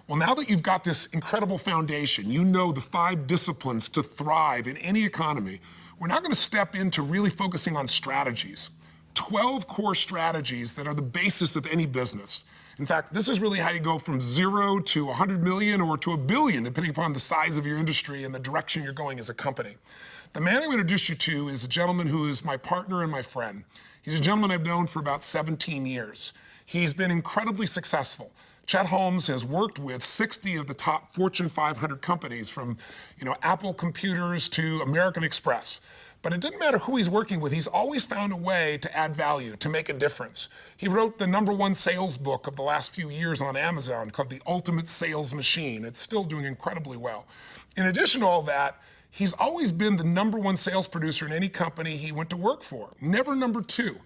Well, now that you've got this incredible foundation, you know the 5 disciplines to thrive in any economy, we're now going to step into really focusing on strategies. 12 core strategies that are the basis of any business. In fact, this is really how you go from 0 to 100 million or to 1 billion, depending upon the size of your industry and the direction you're going as a company. The man I'm going to introduce you to is a gentleman who is my partner and my friend. He's a gentleman I've known for about 17 years. He's been incredibly successful. Chet Holmes has worked with 60 of the top Fortune 500 companies, from Apple Computers to American Express. But it didn't matter who he's working with, he's always found a way to add value, to make a difference. He wrote the #1 sales book of the last few years on Amazon called The Ultimate Sales Machine. It's still doing incredibly well. In addition to all that, he's always been the #1 sales producer in any company he went to work for, never #2.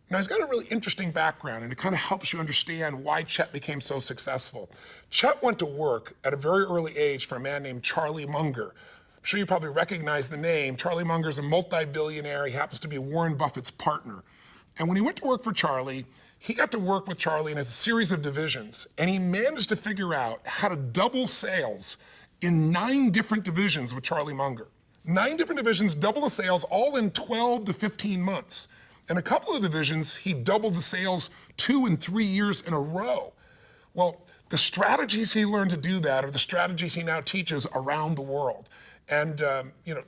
Now, he's got a really interesting background, and it kind of helps you understand why Chet became so successful. Chet went to work at a very early age for a man named Charlie Munger. I'm sure you probably recognize the name. Charlie Munger is a multi-billionaire. He happens to be Warren Buffett's partner. And when he went to work for Charlie, he got to work with Charlie in a series of divisions, and he managed to figure out how to double sales in 9 different divisions with Charlie Munger. 9 different divisions, double the sales, all in 12 to 15 months. In a couple of divisions, he doubled the sales 2 and 3 years in a row. Well, the strategies he learned to do that are the strategies he now teaches around the world. And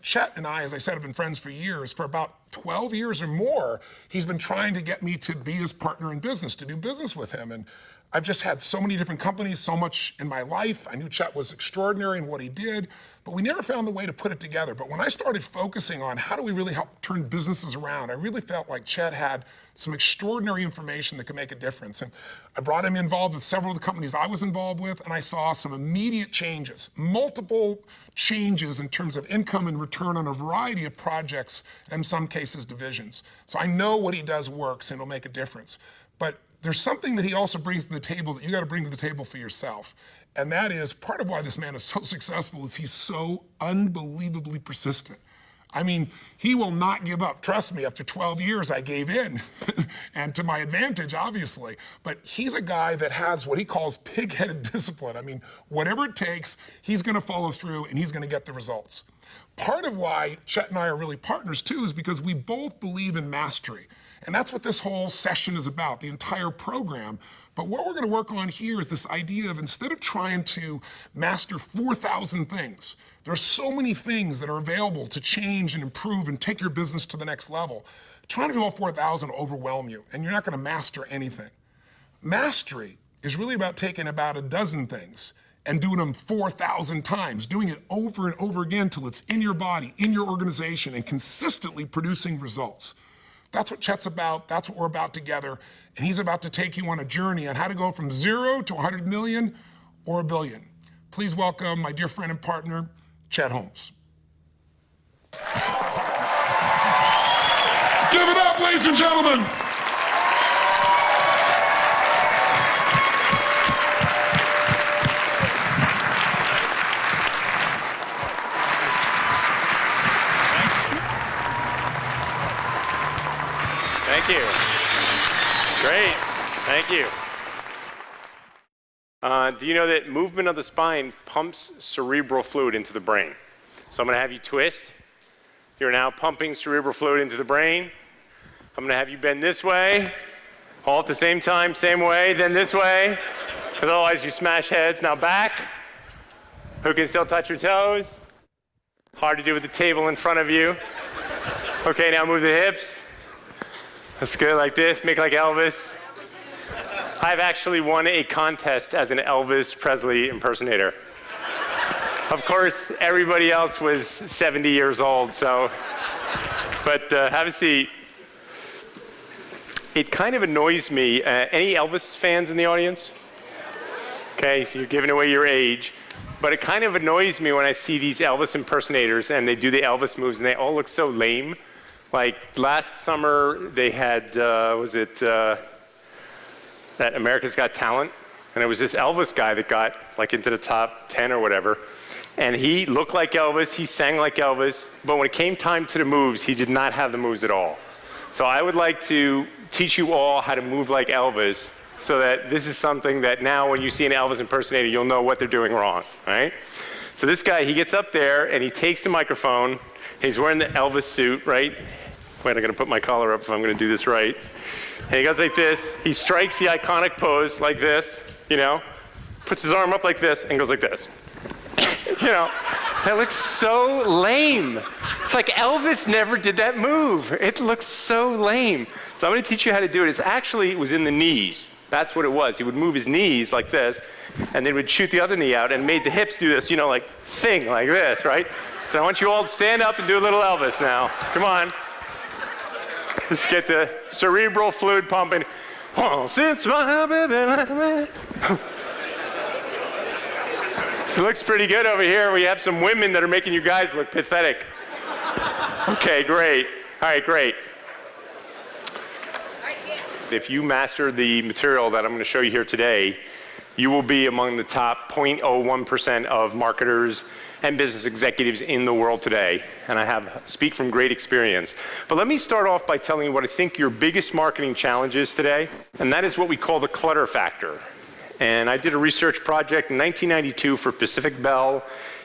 Chet and I, as I said, have been friends for years. For about 12 years or more, he's been trying to get me to be his partner in business, to do business with him. And I've just had so many different companies, so much in my life. I knew Chet was extraordinary in what he did, but we never found the way to put it together. But when I started focusing on how do we really help turn businesses around, I really felt like Chet had some extraordinary information that could make a difference. And I brought him involved with several of the companies I was involved with, and I saw some immediate changes, multiple changes in terms of income and return on a variety of projects, and in some cases divisions. So I know what he does works and it'll make a difference. But there's something that he also brings to the table that you got to bring to the table for yourself. And that is part of why this man is so successful is he's so unbelievably persistent. I mean, he will not give up. Trust me, after 12 years, I gave in, and to my advantage, obviously. But he's a guy that has what he calls pig-headed discipline. I mean, whatever it takes, he's going to follow through, and he's going to get the results. Part of why Chet and I are really partners, too, is because we both believe in mastery. And that's what this whole session is about, the entire program. But what we're going to work on here is this idea of, instead of trying to master 4,000 things, there are so many things that are available to change and improve and take your business to the next level. Trying to do all 4,000 will overwhelm you, and you're not going to master anything. Mastery is really about taking about a dozen things and doing them 4,000 times, doing it over and over again till it's in your body, in your organization, and consistently producing results. That's what Chet's about. That's what we're about together. And he's about to take you on a journey on how to go from 0 to 100 million or 1 billion. Please welcome my dear friend and partner, Chet Holmes. Give it up, ladies and gentlemen. Thank you. Great. Thank you. Do you know that movement of the spine pumps cerebral fluid into the brain? So I'm going to have you twist. You're now pumping cerebral fluid into the brain. I'm going to have you bend this way, all at the same time, same way, then this way, because otherwise you smash heads. Now back. Who can still touch your toes? Hard to do with the table in front of you. Okay, now move the hips. That's good, like this, make like Elvis. I've actually won a contest as an Elvis Presley impersonator. Of course, everybody else was 70 years old, so, but have a seat. It kind of annoys me. Any Elvis fans in the audience? Okay, so you're giving away your age. But it kind of annoys me when I see these Elvis impersonators and they do the Elvis moves and they all look so lame. Like last summer, they had, that America's Got Talent? And it was this Elvis guy that got like into the top 10 or whatever. And he looked like Elvis, he sang like Elvis, but when it came time to the moves, he did not have the moves at all. So I would like to teach you all how to move like Elvis so that this is something that now when you see an Elvis impersonator, you'll know what they're doing wrong, right? So this guy, he gets up there and he takes the microphone. He's wearing the Elvis suit, right? Wait, I'm gonna put my collar up if I'm gonna do this right. And he goes like this. He strikes the iconic pose like this, you know, puts his arm up like this and goes like this. You know, that looks so lame. It's like Elvis never did that move. It looks so lame. So I'm gonna teach you how to do it. It was in the knees. That's what it was. He would move his knees like this, and then would shoot the other knee out and made the hips do this, you know, like thing like this, right? So I want you all to stand up and do a little Elvis now. Come on. Let's get the cerebral fluid pumping. Oh, since my baby. It looks pretty good over here. We have some women that are making you guys look pathetic. Okay, great. All right, great. If you master the material that I'm going to show you here today, you will be among the top 0.01% of marketers and business executives in the world today. And I speak from great experience. But let me start off by telling you what I think your biggest marketing challenge is today, and that is what we call the clutter factor. And I did a research project in 1992 for Pacific Bell,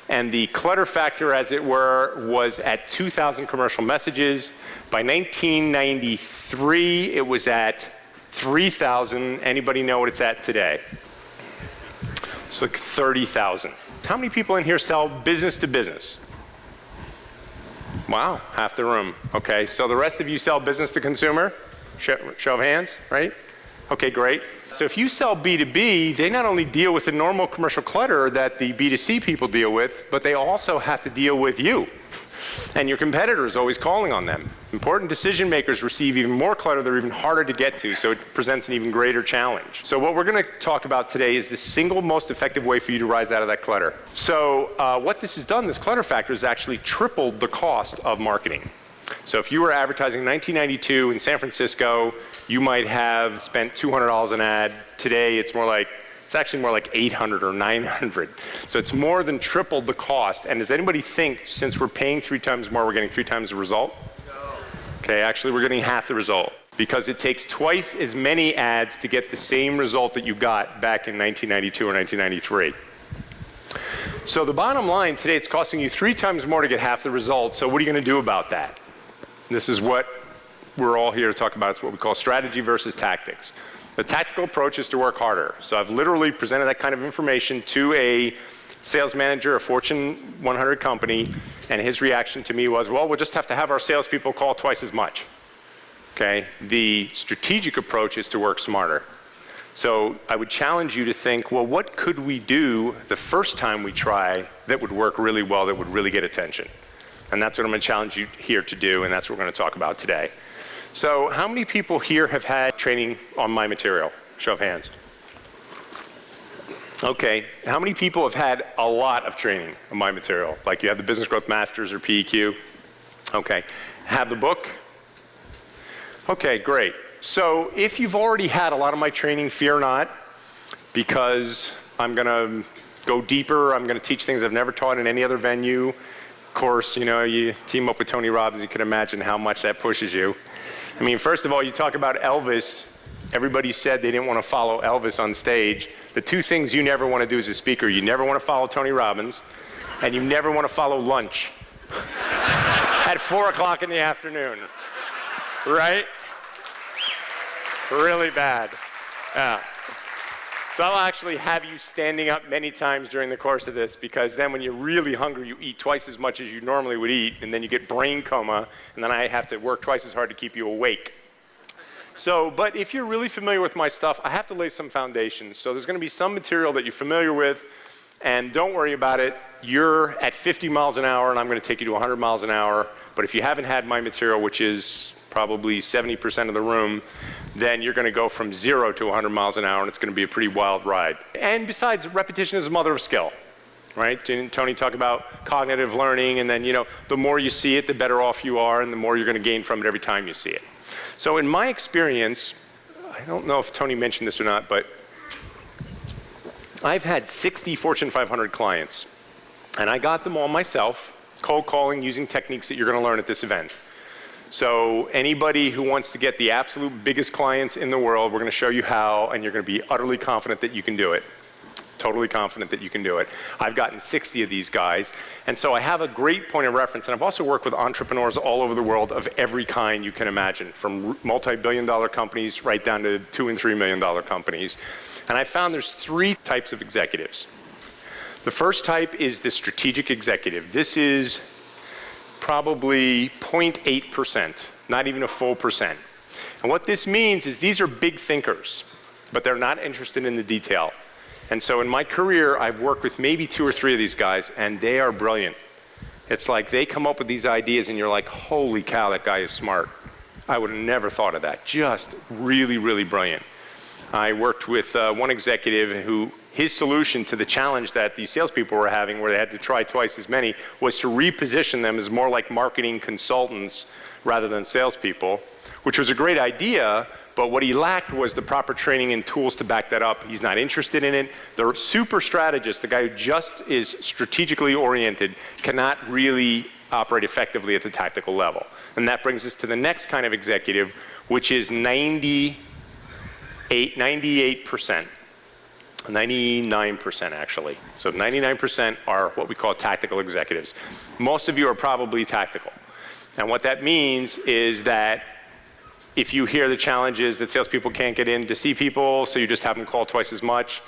and the clutter factor, as it were, was at 2,000 commercial messages. By 1993, it was at 3,000. Anybody know what it's at today? It's like 30,000. How many people in here sell business to business? Wow, half the room. Okay, so the rest of you sell business to consumer? Show of hands, right? Okay, great. So if you sell B2B, they not only deal with the normal commercial clutter that the B2C people deal with, but they also have to deal with you. And your competitor is always calling on them. Important decision makers receive even more clutter. They're even harder to get to, so it presents an even greater challenge. So what we're going to talk about today is the single most effective way for you to rise out of that clutter. So what this has done, this clutter factor, has actually tripled the cost of marketing. So if you were advertising in 1992 in San Francisco, you might have spent $200 an ad. Today, it's actually more like 800 or 900. So it's more than tripled the cost. And does anybody think, since we're paying 3 times more, we're getting 3 times the result? No. Okay, actually, we're getting half the result, because it takes twice as many ads to get the same result that you got back in 1992 or 1993. So the bottom line today, it's costing you 3 times more to get half the result. So what are you going to do about that? This is what we're all here to talk about. It's what we call strategy versus tactics. The tactical approach is to work harder. So I've literally presented that kind of information to a sales manager, a Fortune 100 company, and his reaction to me was, well, we'll just have to have our salespeople call twice as much. Okay? The strategic approach is to work smarter. So I would challenge you to think, well, what could we do the first time we try that would work really well, that would really get attention? And that's what I'm going to challenge you here to do, and that's what we're going to talk about today. So how many people here have had training on my material? Show of hands. Okay. How many people have had a lot of training on my material? Like you have the Business Growth Masters or PEQ? Okay. Have the book? Okay, great. So if you've already had a lot of my training, fear not, because I'm going to go deeper. I'm going to teach things I've never taught in any other venue. Of course, you know, you team up with Tony Robbins, you can imagine how much that pushes you. I mean, first of all, you talk about Elvis. Everybody said they didn't want to follow Elvis on stage. The 2 things you never want to do as a speaker, you never want to follow Tony Robbins, and you never want to follow lunch at 4 o'clock in the afternoon, right? Really bad. Yeah. So I'll actually have you standing up many times during the course of this, because then when you're really hungry, you eat twice as much as you normally would eat, and then you get brain coma, and then I have to work twice as hard to keep you awake. So, but if you're really familiar with my stuff, I have to lay some foundations. So there's going to be some material that you're familiar with, and don't worry about it. You're at 50 miles an hour, and I'm going to take you to 100 miles an hour. But if you haven't had my material, which is probably 70% of the room, then you're going to go from 0 to 100 miles an hour, and it's going to be a pretty wild ride. And besides, repetition is the mother of skill, right? Didn't Tony talk about cognitive learning, and then, you know, the more you see it, the better off you are, and the more you're going to gain from it every time you see it. So in my experience, I don't know if Tony mentioned this or not, but I've had 60 Fortune 500 clients, and I got them all myself, cold calling, using techniques that you're going to learn at this event. So anybody who wants to get the absolute biggest clients in the world, we're going to show you how, and you're going to be utterly confident that you can do it. Totally confident that you can do it. I've gotten 60 of these guys, and so I have a great point of reference, and I've also worked with entrepreneurs all over the world of every kind you can imagine, from multi-billion-dollar companies right down to $2 and $3 million companies. And I found there's 3 types of executives. The first type is the strategic executive. This is probably 0.8%, not even a full percent. And what this means is these are big thinkers, but they're not interested in the detail. And so in my career, I've worked with maybe 2 or 3 of these guys, and they are brilliant. It's like they come up with these ideas, and you're like, holy cow, that guy is smart. I would have never thought of that. Just really, really brilliant. I worked with one executive who, his solution to the challenge that these salespeople were having, where they had to try twice as many, was to reposition them as more like marketing consultants rather than salespeople, which was a great idea. But what he lacked was the proper training and tools to back that up. He's not interested in it. The super strategist, the guy who just is strategically oriented, cannot really operate effectively at the tactical level. And that brings us to the next kind of executive, which is 98%, 99% actually. So 99% are what we call tactical executives. Most of you are probably tactical. And what that means is that if you hear the challenges that salespeople can't get in to see people, so you just have them call twice as much.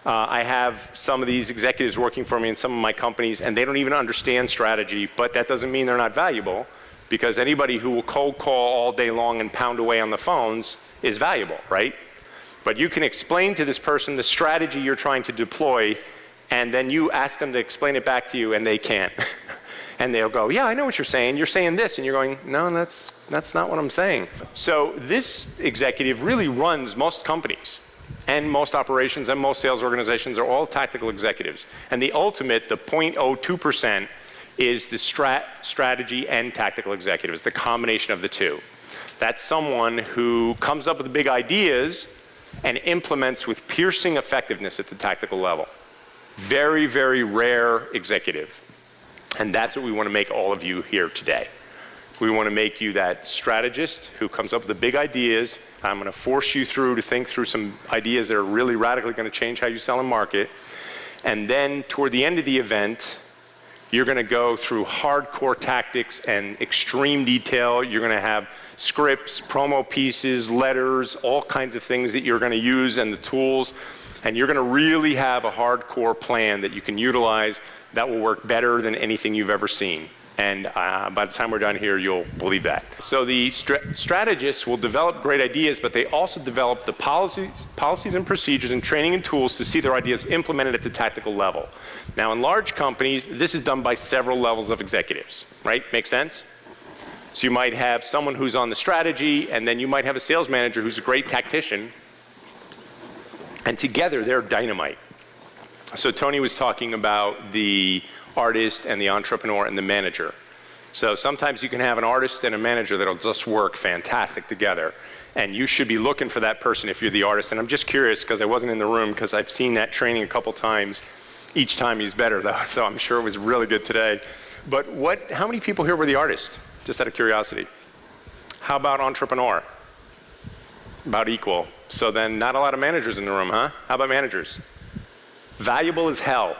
I have some of these executives working for me in some of my companies, and they don't even understand strategy, but that doesn't mean they're not valuable, because anybody who will cold call all day long and pound away on the phones is valuable, right? But you can explain to this person the strategy you're trying to deploy, and then you ask them to explain it back to you, and they can't. And they'll go, yeah, I know what you're saying this, and you're going, no, that's not what I'm saying. So this executive really runs most companies, and most operations, and most sales organizations are all tactical executives. And the ultimate, the 0.02%, is the strategy and tactical executives, the combination of the two. That's someone who comes up with the big ideas and implements with piercing effectiveness at the tactical level. Very, very rare executive. And that's what we want to make all of you here today. We want to make you that strategist who comes up with the big ideas. I'm going to force you through to think through some ideas that are really radically going to change how you sell and market. And then toward the end of the event, you're going to go through hardcore tactics and extreme detail. You're going to have scripts, promo pieces, letters, all kinds of things that you're going to use, and the tools. And you're going to really have a hardcore plan that you can utilize that will work better than anything you've ever seen. And by the time we're done here, you'll believe that. So the strategists will develop great ideas, but they also develop the policies and procedures and training and tools to see their ideas implemented at the tactical level. Now, in large companies, this is done by several levels of executives, right? Make sense? So you might have someone who's on the strategy, and then you might have a sales manager who's a great tactician, and together they're dynamite. So Tony was talking about the artist and the entrepreneur and the manager. So sometimes you can have an artist and a manager that'll just work fantastic together. And you should be looking for that person if you're the artist. And I'm just curious, because I wasn't in the room, because I've seen that training a couple times. Each time he's better, though, so I'm sure it was really good today. But how many people here were the artist? Just out of curiosity. How about entrepreneur? About equal. So then not a lot of managers in the room, huh? How about managers? Valuable as hell.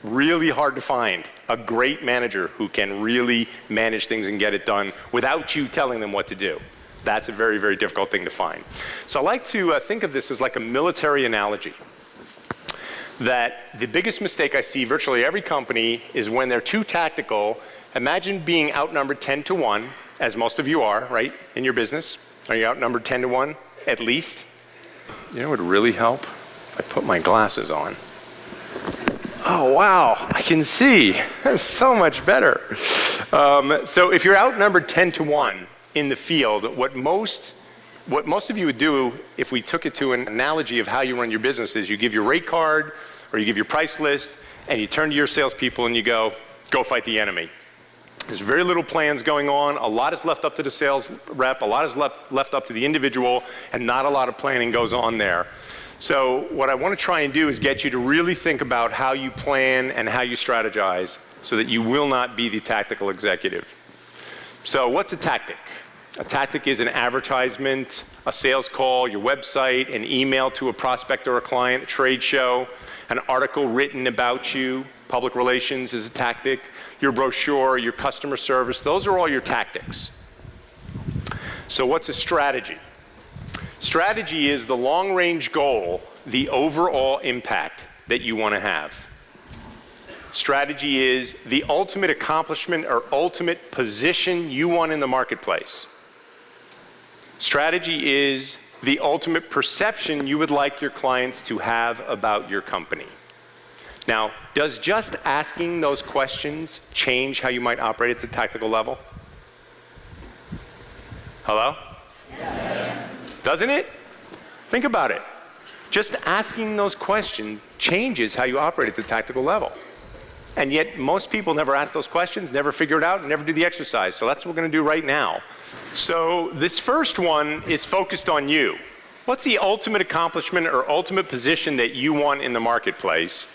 Really hard to find. A great manager who can really manage things and get it done without you telling them what to do. That's a very, very difficult thing to find. So I like to think of this as like a military analogy. That the biggest mistake I see virtually every company is when they're too tactical. Imagine being outnumbered 10 to 1, as most of you are, right, in your business. Are you outnumbered 10 to 1, at least? You know what would really help? If I put my glasses on. Oh, wow, I can see. That's so much better. So if you're outnumbered 10 to 1 in the field, what most of you would do, if we took it to an analogy of how you run your business, is you give your rate card or you give your price list, and you turn to your salespeople and you go fight the enemy. There's very little plans going on. A lot is left up to the sales rep. A lot is left up to the individual, and not a lot of planning goes on there. So what I want to try and do is get you to really think about how you plan and how you strategize so that you will not be the tactical executive. So what's a tactic? A tactic is an advertisement, a sales call, your website, an email to a prospect or a client, a trade show, an article written about you. Public relations is a tactic. Your brochure, your customer service, those are all your tactics. So what's a strategy? Strategy is the long-range goal, the overall impact that you want to have. Strategy is the ultimate accomplishment or ultimate position you want in the marketplace. Strategy is the ultimate perception you would like your clients to have about your company. Now, does just asking those questions change how you might operate at the tactical level? Hello? Yes. Doesn't it? Think about it. Just asking those questions changes how you operate at the tactical level. And yet, most people never ask those questions, never figure it out, and never do the exercise. So that's what we're going to do right now. So this first one is focused on you. What's the ultimate accomplishment or ultimate position that you want in the marketplace?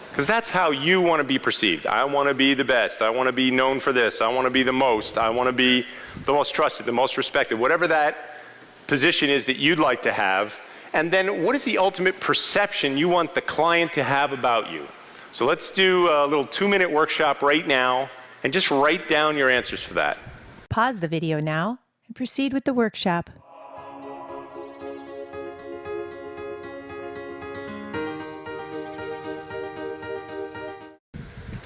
Because that's how you want to be perceived. I want to be the best. I want to be known for this. I want to be the most. I want to be the most trusted, the most respected, whatever that position is that you'd like to have. And then what is the ultimate perception you want the client to have about you? So let's do a little 2-minute workshop right now and just write down your answers for that. Pause the video now and proceed with the workshop.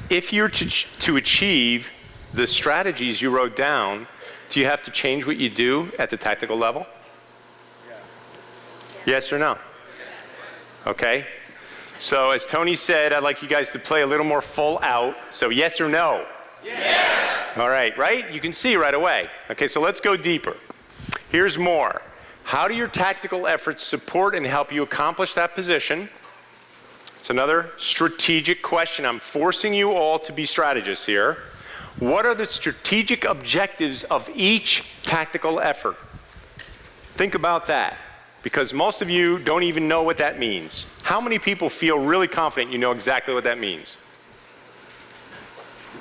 If you're to achieve the strategies you wrote down, do you have to change what you do at the tactical level? Yes or no? Okay. So as Tony said, I'd like you guys to play a little more full out. So yes or no? Yes. All right, right? You can see right away. Okay, so let's go deeper. Here's more. How do your tactical efforts support and help you accomplish that position? It's another strategic question. I'm forcing you all to be strategists here. What are the strategic objectives of each tactical effort? Think about that, because most of you don't even know what that means. How many people feel really confident you know exactly what that means?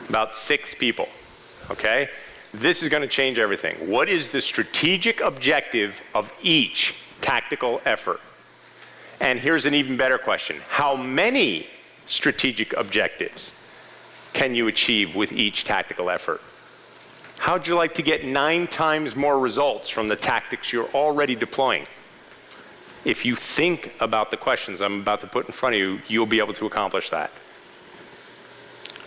About 6 people, okay? This is going to change everything. What is the strategic objective of each tactical effort? And here's an even better question. How many strategic objectives can you achieve with each tactical effort? How'd you like to get 9 times more results from the tactics you're already deploying? If you think about the questions I'm about to put in front of you, you'll be able to accomplish that.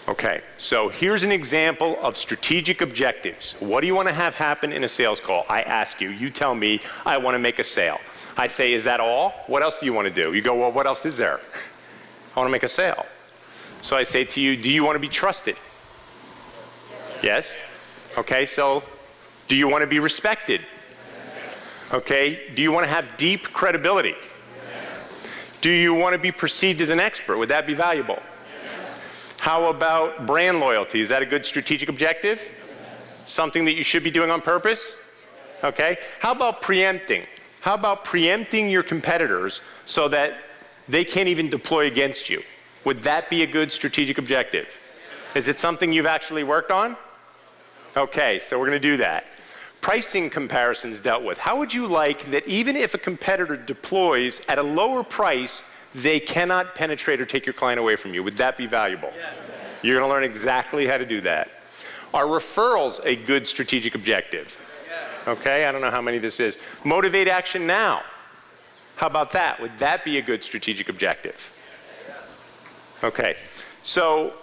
Okay, so here's an example of strategic objectives. What do you want to have happen in a sales call? I ask you, you tell me, I want to make a sale. I say, is that all? What else do you want to do? You go, well, what else is there? I want to make a sale. So I say to you, do you want to be trusted? Yes? Okay, so do you want to be respected? Okay, do you want to have deep credibility? Do you want to be perceived as an expert? Would that be valuable? How about brand loyalty? Is that a good strategic objective? Something that you should be doing on purpose? Okay, how about preempting? How about preempting your competitors so that they can't even deploy against you? Would that be a good strategic objective? Is it something you've actually worked on? Okay, so we're going to do that. Pricing comparisons dealt with. How would you like that even if a competitor deploys at a lower price, they cannot penetrate or take your client away from you? Would that be valuable? Yes. You're going to learn exactly how to do that. Are referrals a good strategic objective? Okay, I don't know how many this is. Motivate action now. How about that? Would that be a good strategic objective? Okay, so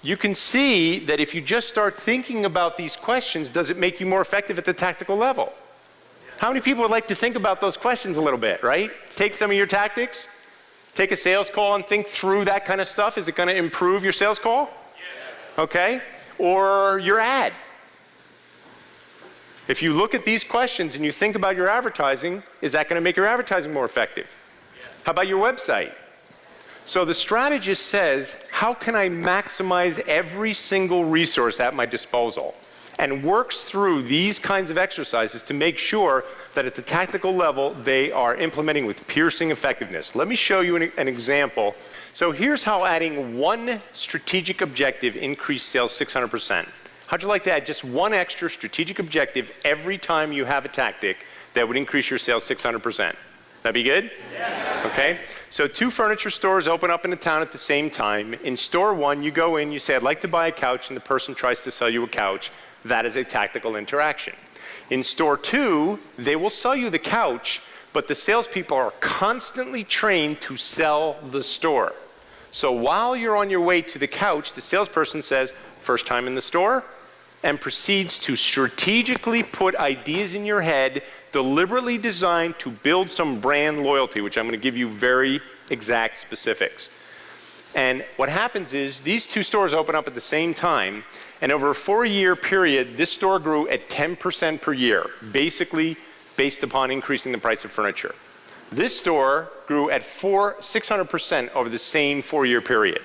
you can see that if you just start thinking about these questions, does it make you more effective at the tactical level? How many people would like to think about those questions a little bit, right? Take some of your tactics, take a sales call and think through that kind of stuff. Is it going to improve your sales call? Yes. Okay, or your ad. If you look at these questions and you think about your advertising, is that going to make your advertising more effective? Yes. How about your website? So the strategist says, how can I maximize every single resource at my disposal? And works through these kinds of exercises to make sure that at the tactical level, they are implementing with piercing effectiveness. Let me show you an example. So here's how adding one strategic objective increased sales 600%. How'd you like to add just one extra strategic objective every time you have a tactic that would increase your sales 600%? That'd be good? Yes. Okay. So 2 furniture stores open up in a town at the same time. In store 1, you go in, you say, I'd like to buy a couch, and the person tries to sell you a couch. That is a tactical interaction. In store 2, they will sell you the couch, but the salespeople are constantly trained to sell the store. So while you're on your way to the couch, the salesperson says, first time in the store, and proceeds to strategically put ideas in your head deliberately designed to build some brand loyalty, which I'm going to give you very exact specifics. And what happens is these 2 stores open up at the same time, and over a 4-year period, this store grew at 10% per year, basically based upon increasing the price of furniture. This store grew at 600% over the same 4-year period.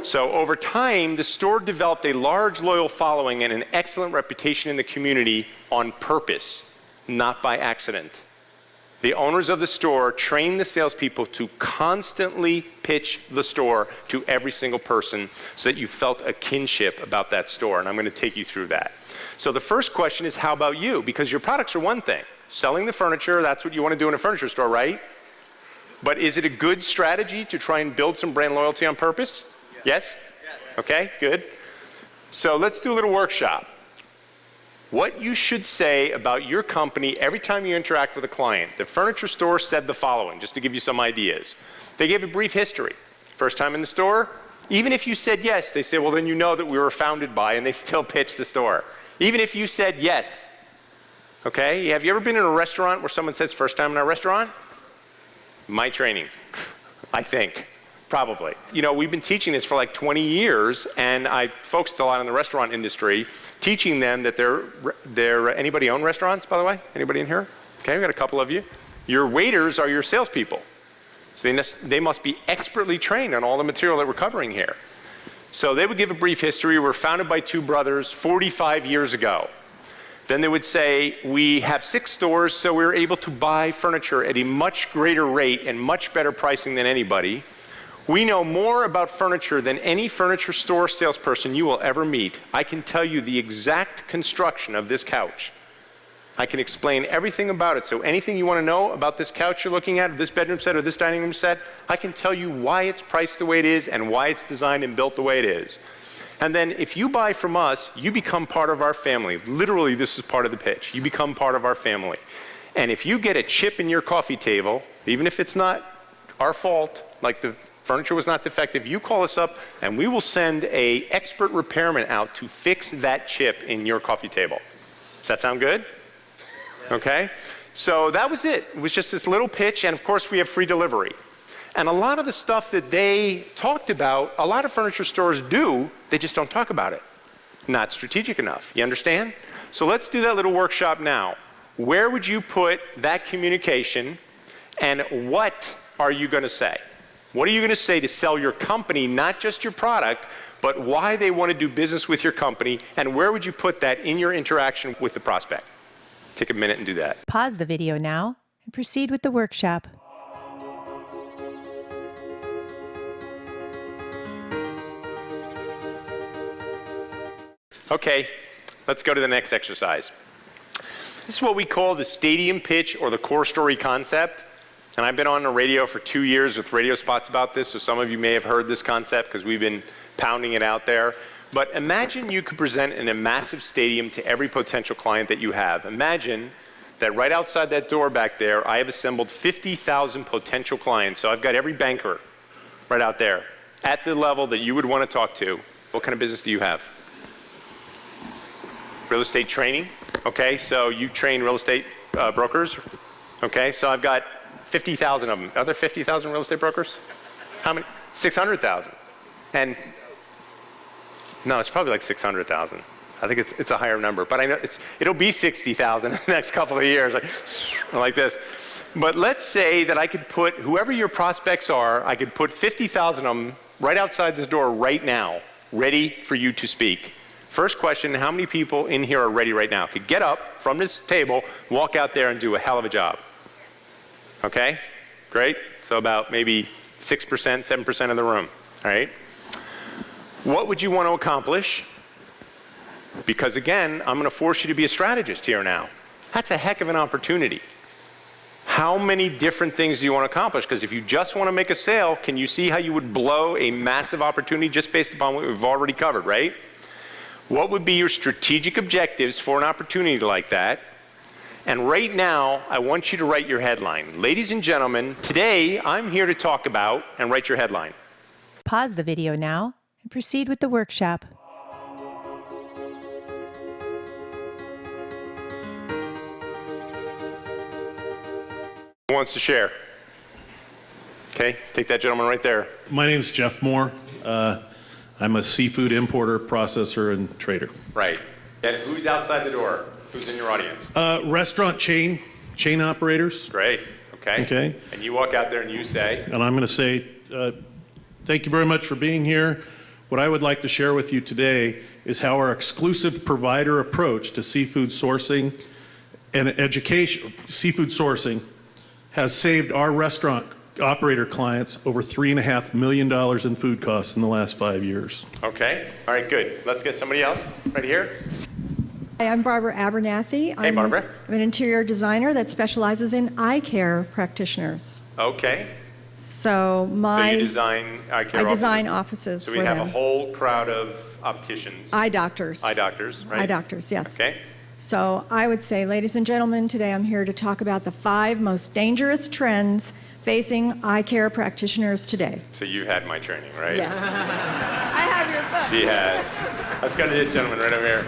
So over time, the store developed a large loyal following and an excellent reputation in the community on purpose, not by accident. The owners of the store trained the salespeople to constantly pitch the store to every single person so that you felt a kinship about that store, and I'm going to take you through that. So the first question is, how about you? Because your products are one thing. Selling the furniture, that's what you want to do in a furniture store, right? But is it a good strategy to try and build some brand loyalty on purpose? Yes? Okay, good. So let's do a little workshop. What you should say about your company every time you interact with a client. The furniture store said the following, just to give you some ideas. They gave a brief history. First time in the store, even if you said yes, they say, well, then you know that we were founded by, and they still pitch the store. Even if you said yes. Okay, have you ever been in a restaurant where someone says, first time in our restaurant? My training, I think. Probably. You know, we've been teaching this for like 20 years, and I focused a lot on the restaurant industry, teaching them that anybody own restaurants, by the way? Anybody in here? Okay, we got a couple of you. Your waiters are your salespeople. So they must be expertly trained on all the material that we're covering here. So they would give a brief history. We were founded by 2 brothers 45 years ago. Then they would say, we have 6 stores, so we're able to buy furniture at a much greater rate and much better pricing than anybody. We know more about furniture than any furniture store salesperson you will ever meet. I can tell you the exact construction of this couch. I can explain everything about it. So anything you want to know about this couch you're looking at, this bedroom set or this dining room set, I can tell you why it's priced the way it is and why it's designed and built the way it is. And then if you buy from us, you become part of our family. Literally, this is part of the pitch. You become part of our family. And if you get a chip in your coffee table, even if it's not our fault, like the furniture was not defective, you call us up and we will send an expert repairman out to fix that chip in your coffee table. Does that sound good? Okay. So that was it. It was just this little pitch, and of course we have free delivery. And a lot of the stuff that they talked about, a lot of furniture stores do, they just don't talk about it. Not strategic enough. You understand? So let's do that little workshop now. Where would you put that communication, and what are you going to say? What are you going to say to sell your company, not just your product, but why they want to do business with your company, and where would you put that in your interaction with the prospect? Take a minute and do that. Pause the video now and proceed with the workshop. Okay, let's go to the next exercise. This is what we call the stadium pitch or the core story concept. And I've been on the radio for 2 years with radio spots about this, so some of you may have heard this concept because we've been pounding it out there. But imagine you could present in a massive stadium to every potential client that you have. Imagine that right outside that door back there, I have assembled 50,000 potential clients. So I've got every banker right out there at the level that you would want to talk to. What kind of business do you have? Real estate training. Okay, so you train real estate brokers. Okay, so I've got 50,000 of them. Are there 50,000 real estate brokers? How many? 600,000. And no, it's probably like 600,000. I think it's a higher number, but I know it'll be 60,000 in the next couple of years, like this. But let's say that I could put, whoever your prospects are, I could put 50,000 of them right outside this door right now, ready for you to speak. First question, how many people in here are ready right now? Could get up from this table, walk out there and do a hell of a job. Okay, great. So about maybe 6%, 7% of the room, all right? What would you want to accomplish? Because again, I'm going to force you to be a strategist here now. That's a heck of an opportunity. How many different things do you want to accomplish? Because if you just want to make a sale, can you see how you would blow a massive opportunity just based upon what we've already covered, right? What would be your strategic objectives for an opportunity like that? And right now, I want you to write your headline. Ladies and gentlemen, today I'm here to talk about, and write your headline. Pause the video now and proceed with the workshop. Who wants to share? Okay, take that gentleman right there. My name's Jeff Moore. I'm a seafood importer, processor, and trader. Right. And who's outside the door? Who's in your audience? Restaurant chain operators. Great. Okay. Okay. And you walk out there and you say? And I'm going to say, thank you very much for being here. What I would like to share with you today is how our exclusive provider approach to seafood sourcing and education, seafood sourcing, has saved our restaurant operator clients over $3.5 million in food costs in the last 5 years. Okay. All right, good. Let's get somebody else right here. Hi, I'm Barbara Abernathy. Hey, Barbara. I'm an interior designer that specializes in eye care practitioners. Okay. So So you design eye care I offices? design offices So for we have them. a whole crowd of opticians. Eye doctors. Eye doctors, right? Eye doctors, yes. Okay. So I would say, ladies and gentlemen, today I'm here to talk about the 5 most dangerous trends facing eye care practitioners today. So you had my training, right? Yes. I have your book. She has. Let's go to this gentleman right over here.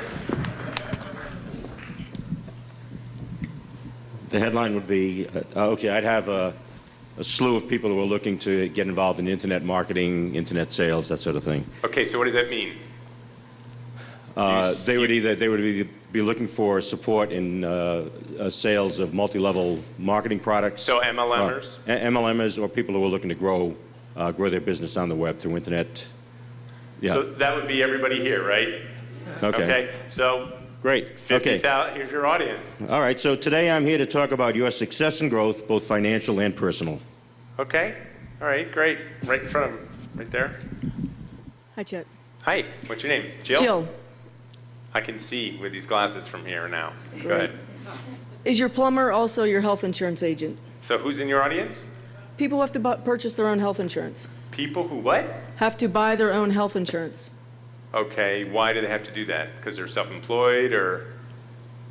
The headline would be, okay, I'd have a slew of people who are looking to get involved in internet marketing, internet sales, that sort of thing. Okay, so what does that mean? They would either be looking for support in sales of multi-level marketing products. So MLMers? MLMers or people who are looking to grow their business on the web through internet. Yeah. So that would be everybody here, right? Okay. So Great. 50,000, here's your audience. All right. So today I'm here to talk about your success and growth, both financial and personal. Okay. All right, great. Right in front of him, right there. Hi, Chet. Hi, what's your name? Jill? Jill, I can see with these glasses from here now. Go ahead. is your plumber also your health insurance agent? So who's in your audience? People have to purchase their own health insurance. People who what? Have to buy their own health insurance, Okay, why do they have to do that? Because they're self-employed or?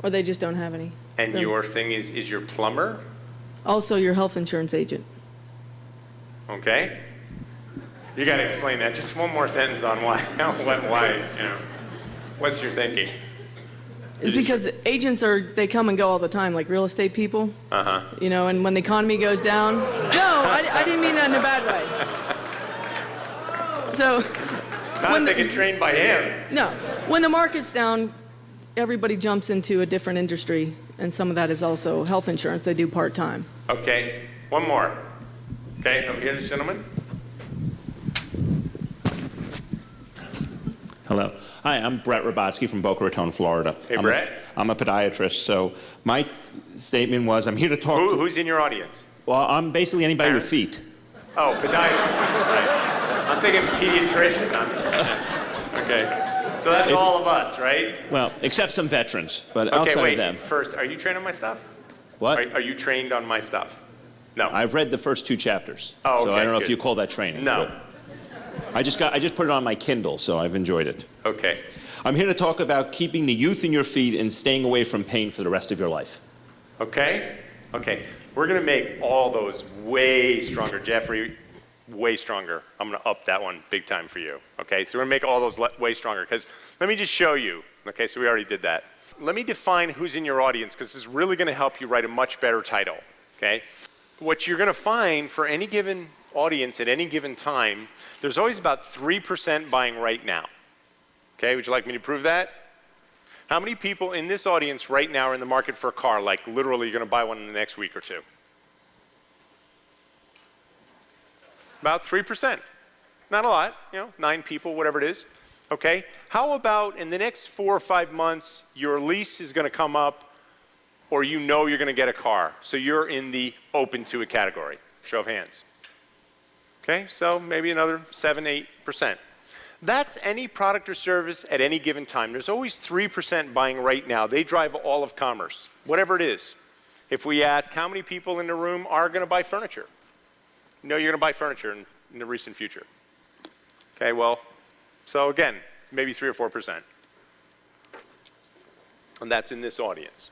or they just don't have any. And No. your thing is your plumber? Also your health insurance agent. Okay. You got to explain that. Just one more sentence on why, why, you know, what's your thinking? It's because agents they come and go all the time, like real estate people. Uh-huh. You know, and when the economy goes down, no, I didn't mean that in a bad way. So, Not thinking trained by him. no, when the market's down, everybody jumps into a different industry, and some of that is also health insurance. They do part-time. Okay, one more. Okay, over here, this gentleman. Hello. Hi, I'm Brett Robotsky from Boca Raton, Florida. Hey, Brett. I'm a podiatrist. So my statement was, I'm here to talk to... Who's in your audience? Well, I'm basically anybody with Parents? feet. Oh, podiatrist. Right. I'm thinking pediatrician. Okay, so that's all of us, right? Well, except some veterans, but Okay, outside wait. of them. First, are you trained on my stuff? What? Are you trained on my stuff? No. I've read the first 2 chapters. Oh, So okay, I don't know good. if you call that training. No. but I just put it on my Kindle, so I've enjoyed it. Okay. I'm here to talk about keeping the youth in your feet and staying away from pain for the rest of your life. Okay? Okay. We're going to make all those way stronger. Jeffrey, way stronger. I'm going to up that one big time for you. Okay? So we're going to make all those way stronger. Because let me just show you. Okay? So we already did that. Let me define who's in your audience, because this is really going to help you write a much better title. Okay? What you're going to find for any given audience at any given time, there's always about 3% buying right now. Okay? Would you like me to prove that? How many people in this audience right now are in the market for a car, like literally you're going to buy one in the next week or two? About 3%. Not a lot, 9 people, whatever it is. Okay? How about in the next 4 or 5 months, your lease is going to come up, or you're going to get a car. So you're in the open to it category. Show of hands. Okay? So maybe another 7, 8%. That's any product or service at any given time. There's always 3% buying right now. They drive all of commerce, whatever it is. If we ask how many people in the room are going to buy furniture, you're going to buy furniture in the recent future. Okay, well, so again, maybe 3 or 4%. And that's in this audience.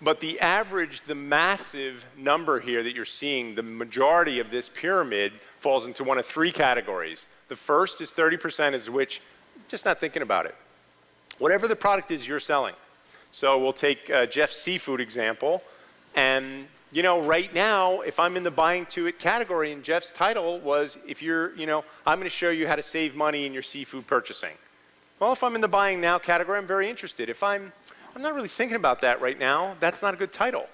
But the average, the massive number here that you're seeing, the majority of this pyramid falls into one of 3 categories. The first is 30%, is which, just not thinking about it. Whatever the product is you're selling. So we'll take Jeff's seafood example. And, you know, right now, if I'm in the buying to it category, and Jeff's title was, if you're, you know, I'm going to show you how to save money in your seafood purchasing. Well, if I'm in the buying now category, I'm very interested. If I'm not really thinking about that right now, that's not a good title.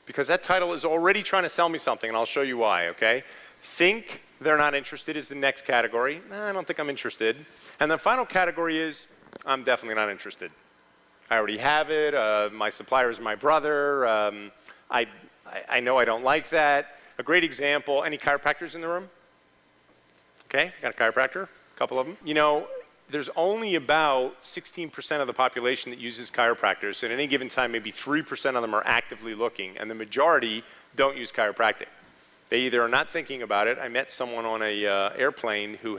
Because that title is already trying to sell me something, and I'll show you why, okay? Think they're not interested is the next category. I don't think I'm interested. And the final category is, I'm definitely not interested. I already have it. My supplier is my brother. I know I don't like that. A great example, any chiropractors in the room? Okay, got a chiropractor, a couple of them. You know, there's only about 16% of the population that uses chiropractors. So at any given time, maybe 3% of them are actively looking, and the majority don't use chiropractic. They either are not thinking about it. I met someone on a airplane who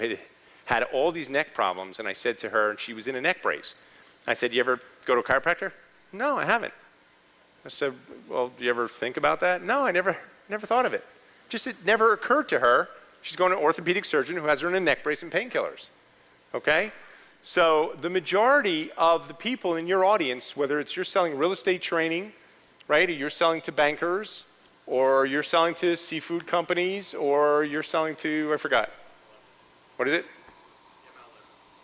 had all these neck problems, and I said to her, and she was in a neck brace. I said, you ever go to a chiropractor? No, I haven't. I said, well, do you ever think about that? No, I never thought of it. Just it never occurred to her. She's going to an orthopedic surgeon who has her in a neck brace and painkillers. Okay? So the majority of the people in your audience, whether it's you're selling real estate training, right, or you're selling to bankers, or you're selling to seafood companies, or you're selling to, I forgot, what is it?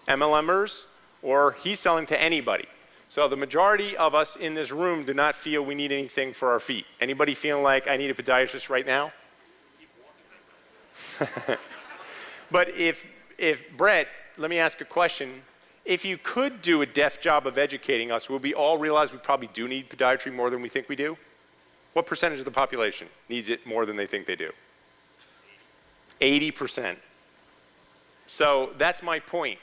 MLMers, or he's selling to anybody. So the majority of us in this room do not feel we need anything for our feet. Anybody feeling like I need a podiatrist right now? But if Brett, let me ask a question. If you could do a deft job of educating us, will we all realize we probably do need podiatry more than we think we do? What percentage of the population needs it more than they think they do? 80%. So that's my point.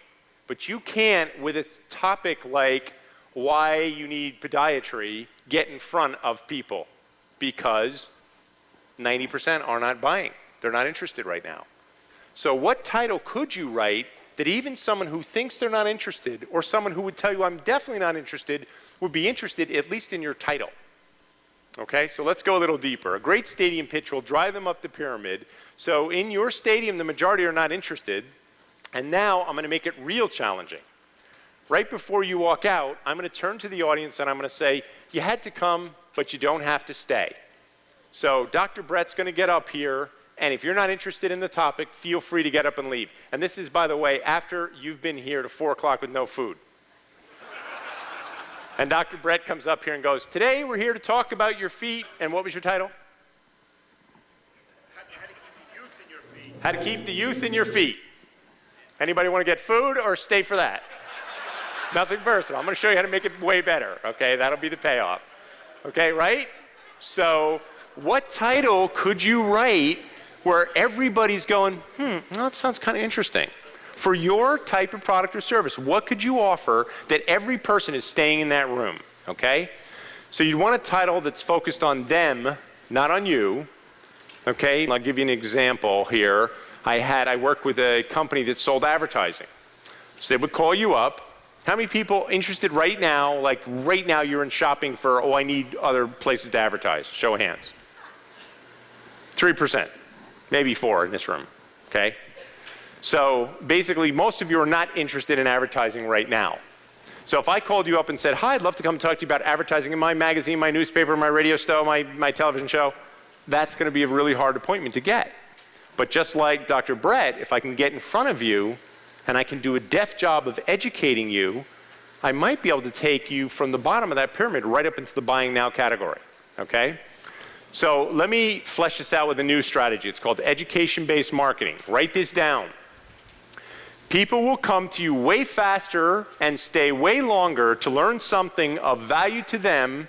But you can't, with a topic like why you need podiatry, get in front of people because 90% are not buying. They're not interested right now. So what title could you write that even someone who thinks they're not interested, or someone who would tell you I'm definitely not interested, would be interested at least in your title? Okay, so let's go a little deeper. A great stadium pitch will drive them up the pyramid. So in your stadium, the majority are not interested. And now I'm going to make it real challenging. Right before you walk out, I'm going to turn to the audience and I'm going to say, you had to come, but you don't have to stay. So Dr. Brett's going to get up here, and if you're not interested in the topic, feel free to get up and leave. And this is, by the way, after you've been here to 4 o'clock with no food. And Dr. Brett comes up here and goes, today we're here to talk about your feet. And what was your title? How to keep the youth in your feet. Anybody want to get food or stay for that? Nothing personal. I'm going to show you how to make it way better, okay? That'll be the payoff. Okay, right? So what title could you write where everybody's going, well, that sounds kind of interesting. For your type of product or service, what could you offer that every person is staying in that room, okay? So you'd want a title that's focused on them, not on you, okay? I'll give you an example here. I worked with a company that sold advertising. So they would call you up. How many people interested right now, like right now you're in shopping for, I need other places to advertise? Show of hands. 3%, maybe 4 in this room, okay? So basically, most of you are not interested in advertising right now. So if I called you up and said, hi, I'd love to come talk to you about advertising in my magazine, my newspaper, my radio show, my television show, that's going to be a really hard appointment to get. But just like Dr. Brett, if I can get in front of you and I can do a deft job of educating you, I might be able to take you from the bottom of that pyramid right up into the buying now category, okay? So let me flesh this out with a new strategy. It's called education-based marketing. Write this down. People will come to you way faster and stay way longer to learn something of value to them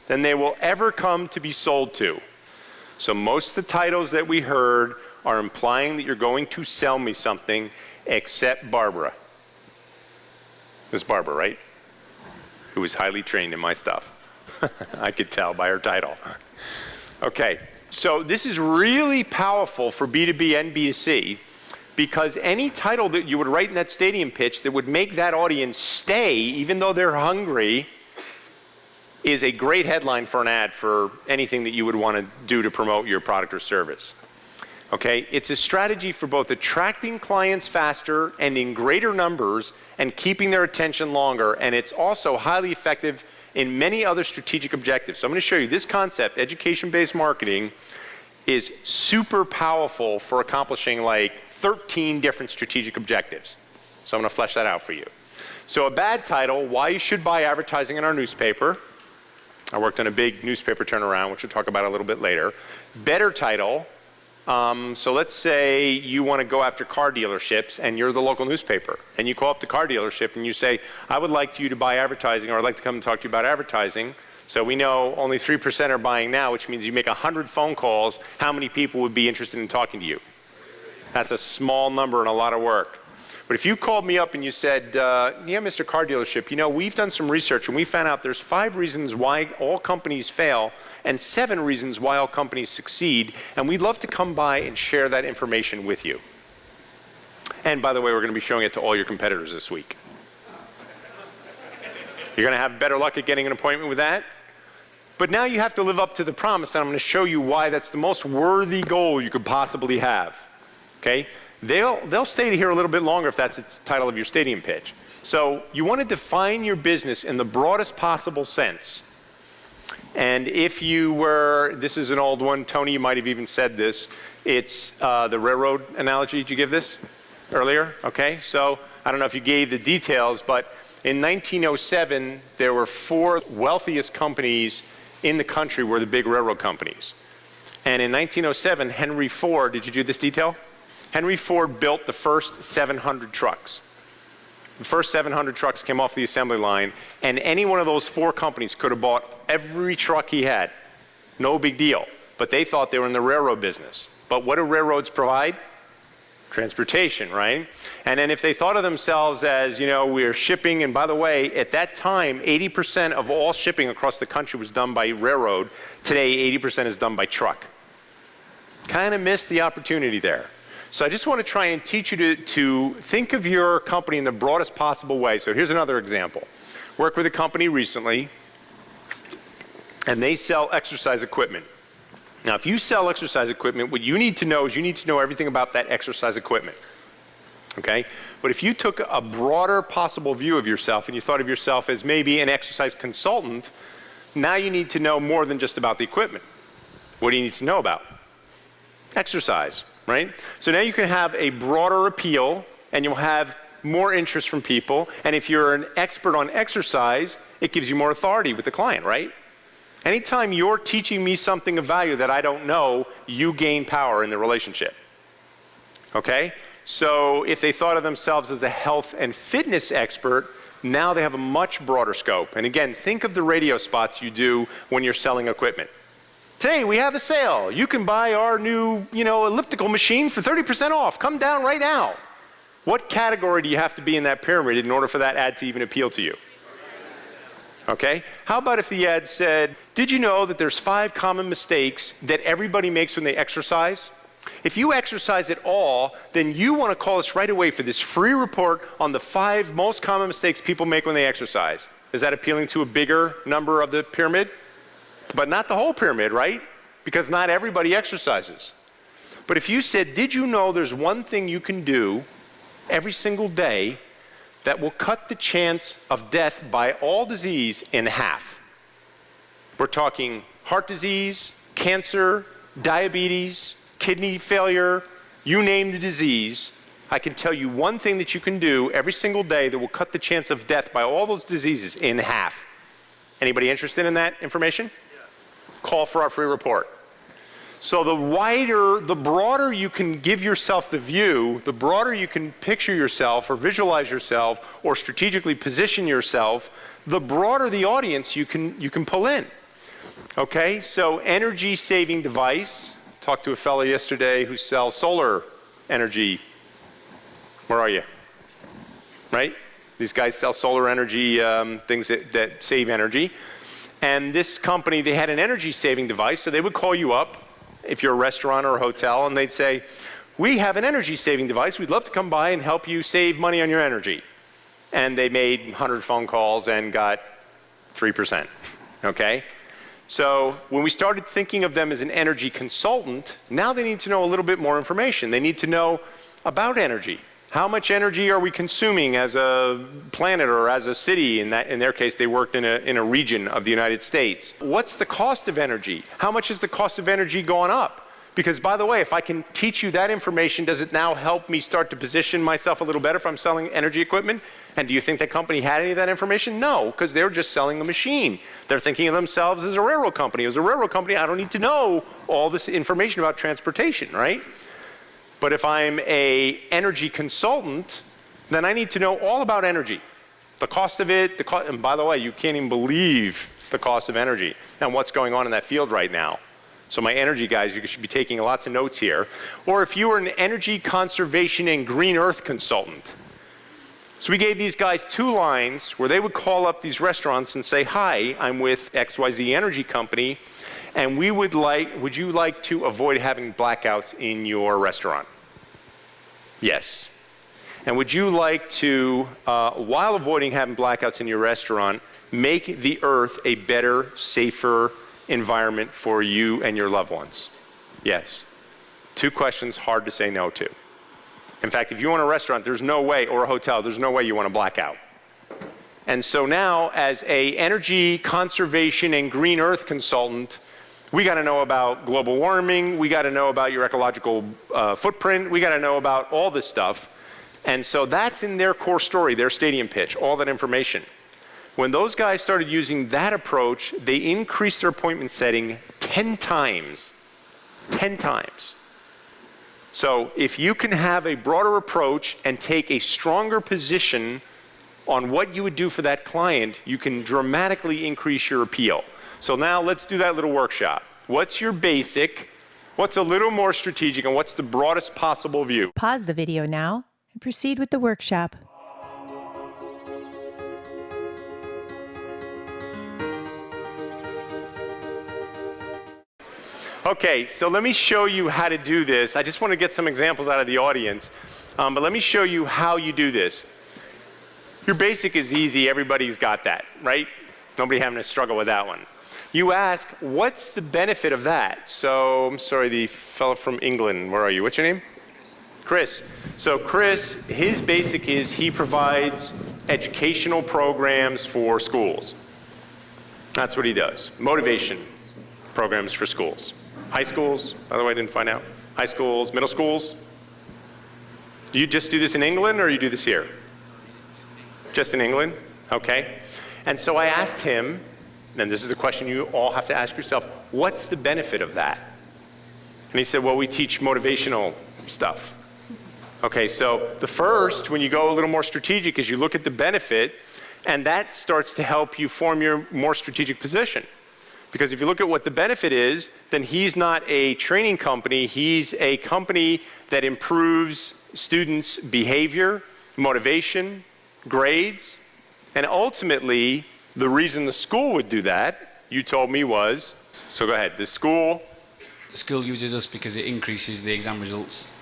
than they will ever come to be sold to. So most of the titles that we heard are implying that you're going to sell me something, except Barbara. It's Barbara, right? Who is highly trained in my stuff. I could tell by her title. Okay, so this is really powerful for B2B and B2C, because any title that you would write in that stadium pitch that would make that audience stay, even though they're hungry, is a great headline for an ad for anything that you would want to do to promote your product or service. Okay, it's a strategy for both attracting clients faster and in greater numbers and keeping their attention longer, and it's also highly effective in many other strategic objectives. So I'm going to show you this concept, education-based marketing, is super powerful for accomplishing like 13 different strategic objectives. So I'm going to flesh that out for you. So a bad title, why you should buy advertising in our newspaper. I worked on a big newspaper turnaround, which we'll talk about a little bit later. Better title, so let's say you want to go after car dealerships and you're the local newspaper, and you call up the car dealership and you say, I would like you to buy advertising, or I'd like to come and talk to you about advertising. So we know only 3% are buying now, which means you make 100 phone calls, how many people would be interested in talking to you? That's a small number and a lot of work. But if you called me up and you said, yeah, Mr. Car Dealership, you know, we've done some research and we found out there's 5 reasons why all companies fail and 7 reasons why all companies succeed, and we'd love to come by and share that information with you. And by the way, we're going to be showing it to all your competitors this week. You're going to have better luck at getting an appointment with that. But now you have to live up to the promise, and I'm going to show you why that's the most worthy goal you could possibly have. Okay? They'll stay here a little bit longer if that's the title of your stadium pitch. So you want to define your business in the broadest possible sense. And if you were, this is an old one, Tony, you might have even said this, it's the railroad analogy. Did you give this earlier? Okay, so I don't know if you gave the details, but in 1907, there were 4 wealthiest companies in the country were the big railroad companies. And in 1907, Henry Ford, did you do this detail? Henry Ford built the first 700 trucks. The first 700 trucks came off the assembly line, and any one of those 4 companies could have bought every truck he had. No big deal. But they thought they were in the railroad business. But what do railroads provide? Transportation, right? And then if they thought of themselves as, you know, we're shipping, and by the way, at that time, 80% of all shipping across the country was done by railroad. Today, 80% is done by truck. Kind of missed the opportunity there. So I just want to try and teach you to think of your company in the broadest possible way. So here's another example. Worked with a company recently, and they sell exercise equipment. Now, if you sell exercise equipment, what you need to know is you need to know everything about that exercise equipment. Okay? But if you took a broader possible view of yourself and you thought of yourself as maybe an exercise consultant, now you need to know more than just about the equipment. What do you need to know about? Exercise. Right? So now you can have a broader appeal, and you'll have more interest from people. And if you're an expert on exercise, it gives you more authority with the client, right? Anytime you're teaching me something of value that I don't know, you gain power in the relationship. Okay? So if they thought of themselves as a health and fitness expert, now they have a much broader scope. And again, think of the radio spots you do when you're selling equipment. Today we have a sale. You can buy our new, elliptical machine for 30% off. Come down right now. What category do you have to be in that pyramid in order for that ad to even appeal to you? Okay? How about if the ad said, did you know that there's 5 common mistakes that everybody makes when they exercise? If you exercise at all, then you want to call us right away for this free report on the 5 most common mistakes people make when they exercise. Is that appealing to a bigger number of the pyramid? But not the whole pyramid, right? Because not everybody exercises. But if you said, did you know there's one thing you can do every single day that will cut the chance of death by all disease in half? We're talking heart disease, cancer, diabetes, kidney failure, you name the disease. I can tell you one thing that you can do every single day that will cut the chance of death by all those diseases in half. Anybody interested in that information? Call for our free report. So the broader you can give yourself the view, the broader you can picture yourself or visualize yourself or strategically position yourself, the broader the audience you can pull in. Okay, so energy saving device, Talked to a fellow yesterday who sells solar energy. Where are you? Right? These guys sell solar energy, things that save energy. And this company, they had an energy saving device, so they would call you up if you're a restaurant or a hotel, and they'd say, we have an energy saving device. We'd love to come by and help you save money on your energy. And they made 100 phone calls and got 3%, okay? So when we started thinking of them as an energy consultant, now they need to know a little bit more information. They need to know about energy. How much energy are we consuming as a planet or as a city? In their case, they worked in a region of the United States. What's the cost of energy? How much has the cost of energy gone up? Because, by the way, if I can teach you that information, does it now help me start to position myself a little better if I'm selling energy equipment? And do you think that company had any of that information? No, because they're just selling a machine. They're thinking of themselves as a railroad company. As a railroad company, I don't need to know all this information about transportation, right? But if I'm an energy consultant, then I need to know all about energy. The cost of it, and by the way, you can't even believe the cost of energy and what's going on in that field right now. So my energy guys, you should be taking lots of notes here. Or if you were an energy conservation and green earth consultant. So we gave these guys 2 lines where they would call up these restaurants and say, hi, I'm with XYZ Energy Company, and would you like to avoid having blackouts in your restaurant? Yes. And would you like to, while avoiding having blackouts in your restaurant, make the earth a better, safer environment for you and your loved ones? Yes. 2 questions hard to say no to. In fact, if you own a restaurant, there's no way, or a hotel, there's no way you want to black out. And so now, as a energy conservation and green earth consultant, we got to know about global warming, we got to know about your ecological footprint, we got to know about all this stuff. And so that's in their core story, their stadium pitch, all that information. When those guys started using that approach, they increased their appointment setting 10 times. 10 times. So if you can have a broader approach and take a stronger position on what you would do for that client, you can dramatically increase your appeal. So now let's do that little workshop. What's your basic, what's a little more strategic, and what's the broadest possible view? Pause the video now and proceed with the workshop. Okay, so let me show you how to do this. I just want to get some examples out of the audience, but let me show you how you do this. Your basic is easy, everybody's got that, right? Nobody having to struggle with that one. You ask, what's the benefit of that? So, I'm sorry, the fellow from England, where are you? What's your name? Chris. So Chris, his basic is he provides educational programs for schools. That's what he does. Motivation programs for schools. High schools, by the way, I didn't find out. High schools, middle schools. Do you just do this in England or you do this here? Just in England? Okay. And so I asked him, and this is the question you all have to ask yourself, what's the benefit of that? And he said, well, we teach motivational stuff. Okay, so the first, when you go a little more strategic, is you look at the benefit, and that starts to help you form your more strategic position. Because if you look at what the benefit is, then he's not a training company, he's a company that improves students' behavior, motivation, grades, and ultimately, the reason the school would do that, you told me was, so go ahead, the school uses us because it increases the exam results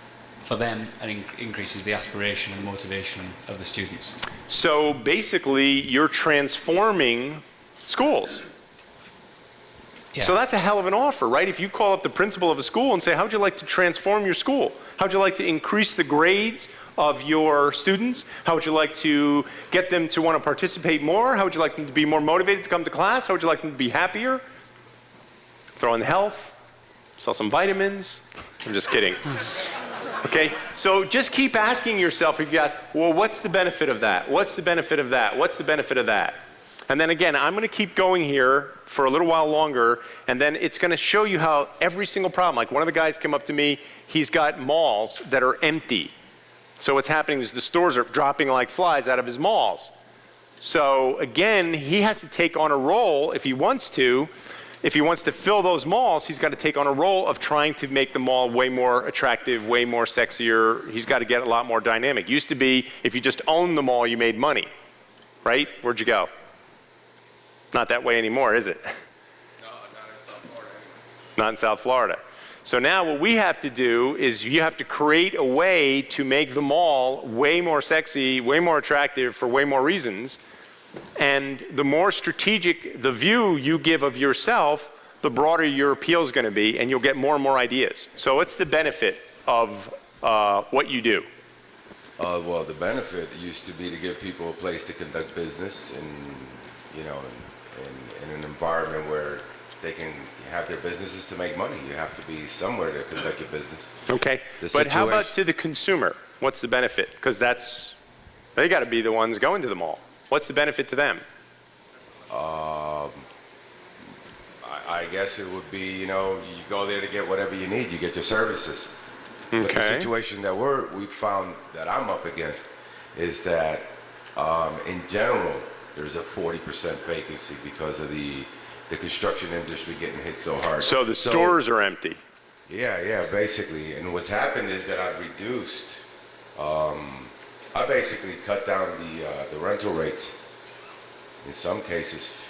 for them and increases the aspiration and motivation of the students. So basically, you're transforming schools. Yeah. So that's a hell of an offer, right? If you call up the principal of a school and say, how would you like to transform your school? How would you like to increase the grades of your students? How would you like to get them to want to participate more? How would you like them to be more motivated to come to class? How would you like them to be happier? Throw in health, sell some vitamins. I'm just kidding. Okay, so just keep asking yourself, if you ask, well, what's the benefit of that? What's the benefit of that? What's the benefit of that? And then again, I'm going to keep going here for a little while longer, and then it's going to show you how every single problem, like one of the guys came up to me, he's got malls that are empty. So what's happening is the stores are dropping like flies out of his malls. So again, he has to take on a role, if he wants to, if he wants to fill those malls, he's got to take on a role of trying to make the mall way more attractive, way more sexier. He's got to get a lot more dynamic. Used to be, if you just owned the mall, you made money, right? Where'd you go? Not that way anymore, is it? No, not in South Florida. Not in South Florida. So now what we have to do is you have to create a way to make the mall way more sexy, way more attractive for way more reasons. And the more strategic the view you give of yourself, the broader your appeal is going to be, and you'll get more and more ideas. So what's the benefit of what you do? Well, the benefit used to be to give people a place to conduct business in, you know, in an environment where they can have their businesses to make money. You have to be somewhere to conduct your business. Okay, but how about to the consumer? What's the benefit? Because they got to be the ones going to the mall. What's the benefit to them? I guess it would be, you know, you go there to get whatever you need. You get your services. Okay. But the situation that we found that I'm up against is that in general, there's a 40% vacancy because of the construction industry getting hit so hard. So the stores are empty. Yeah, basically. And what's happened is that I've reduced, I basically cut down the rental rates. In some cases,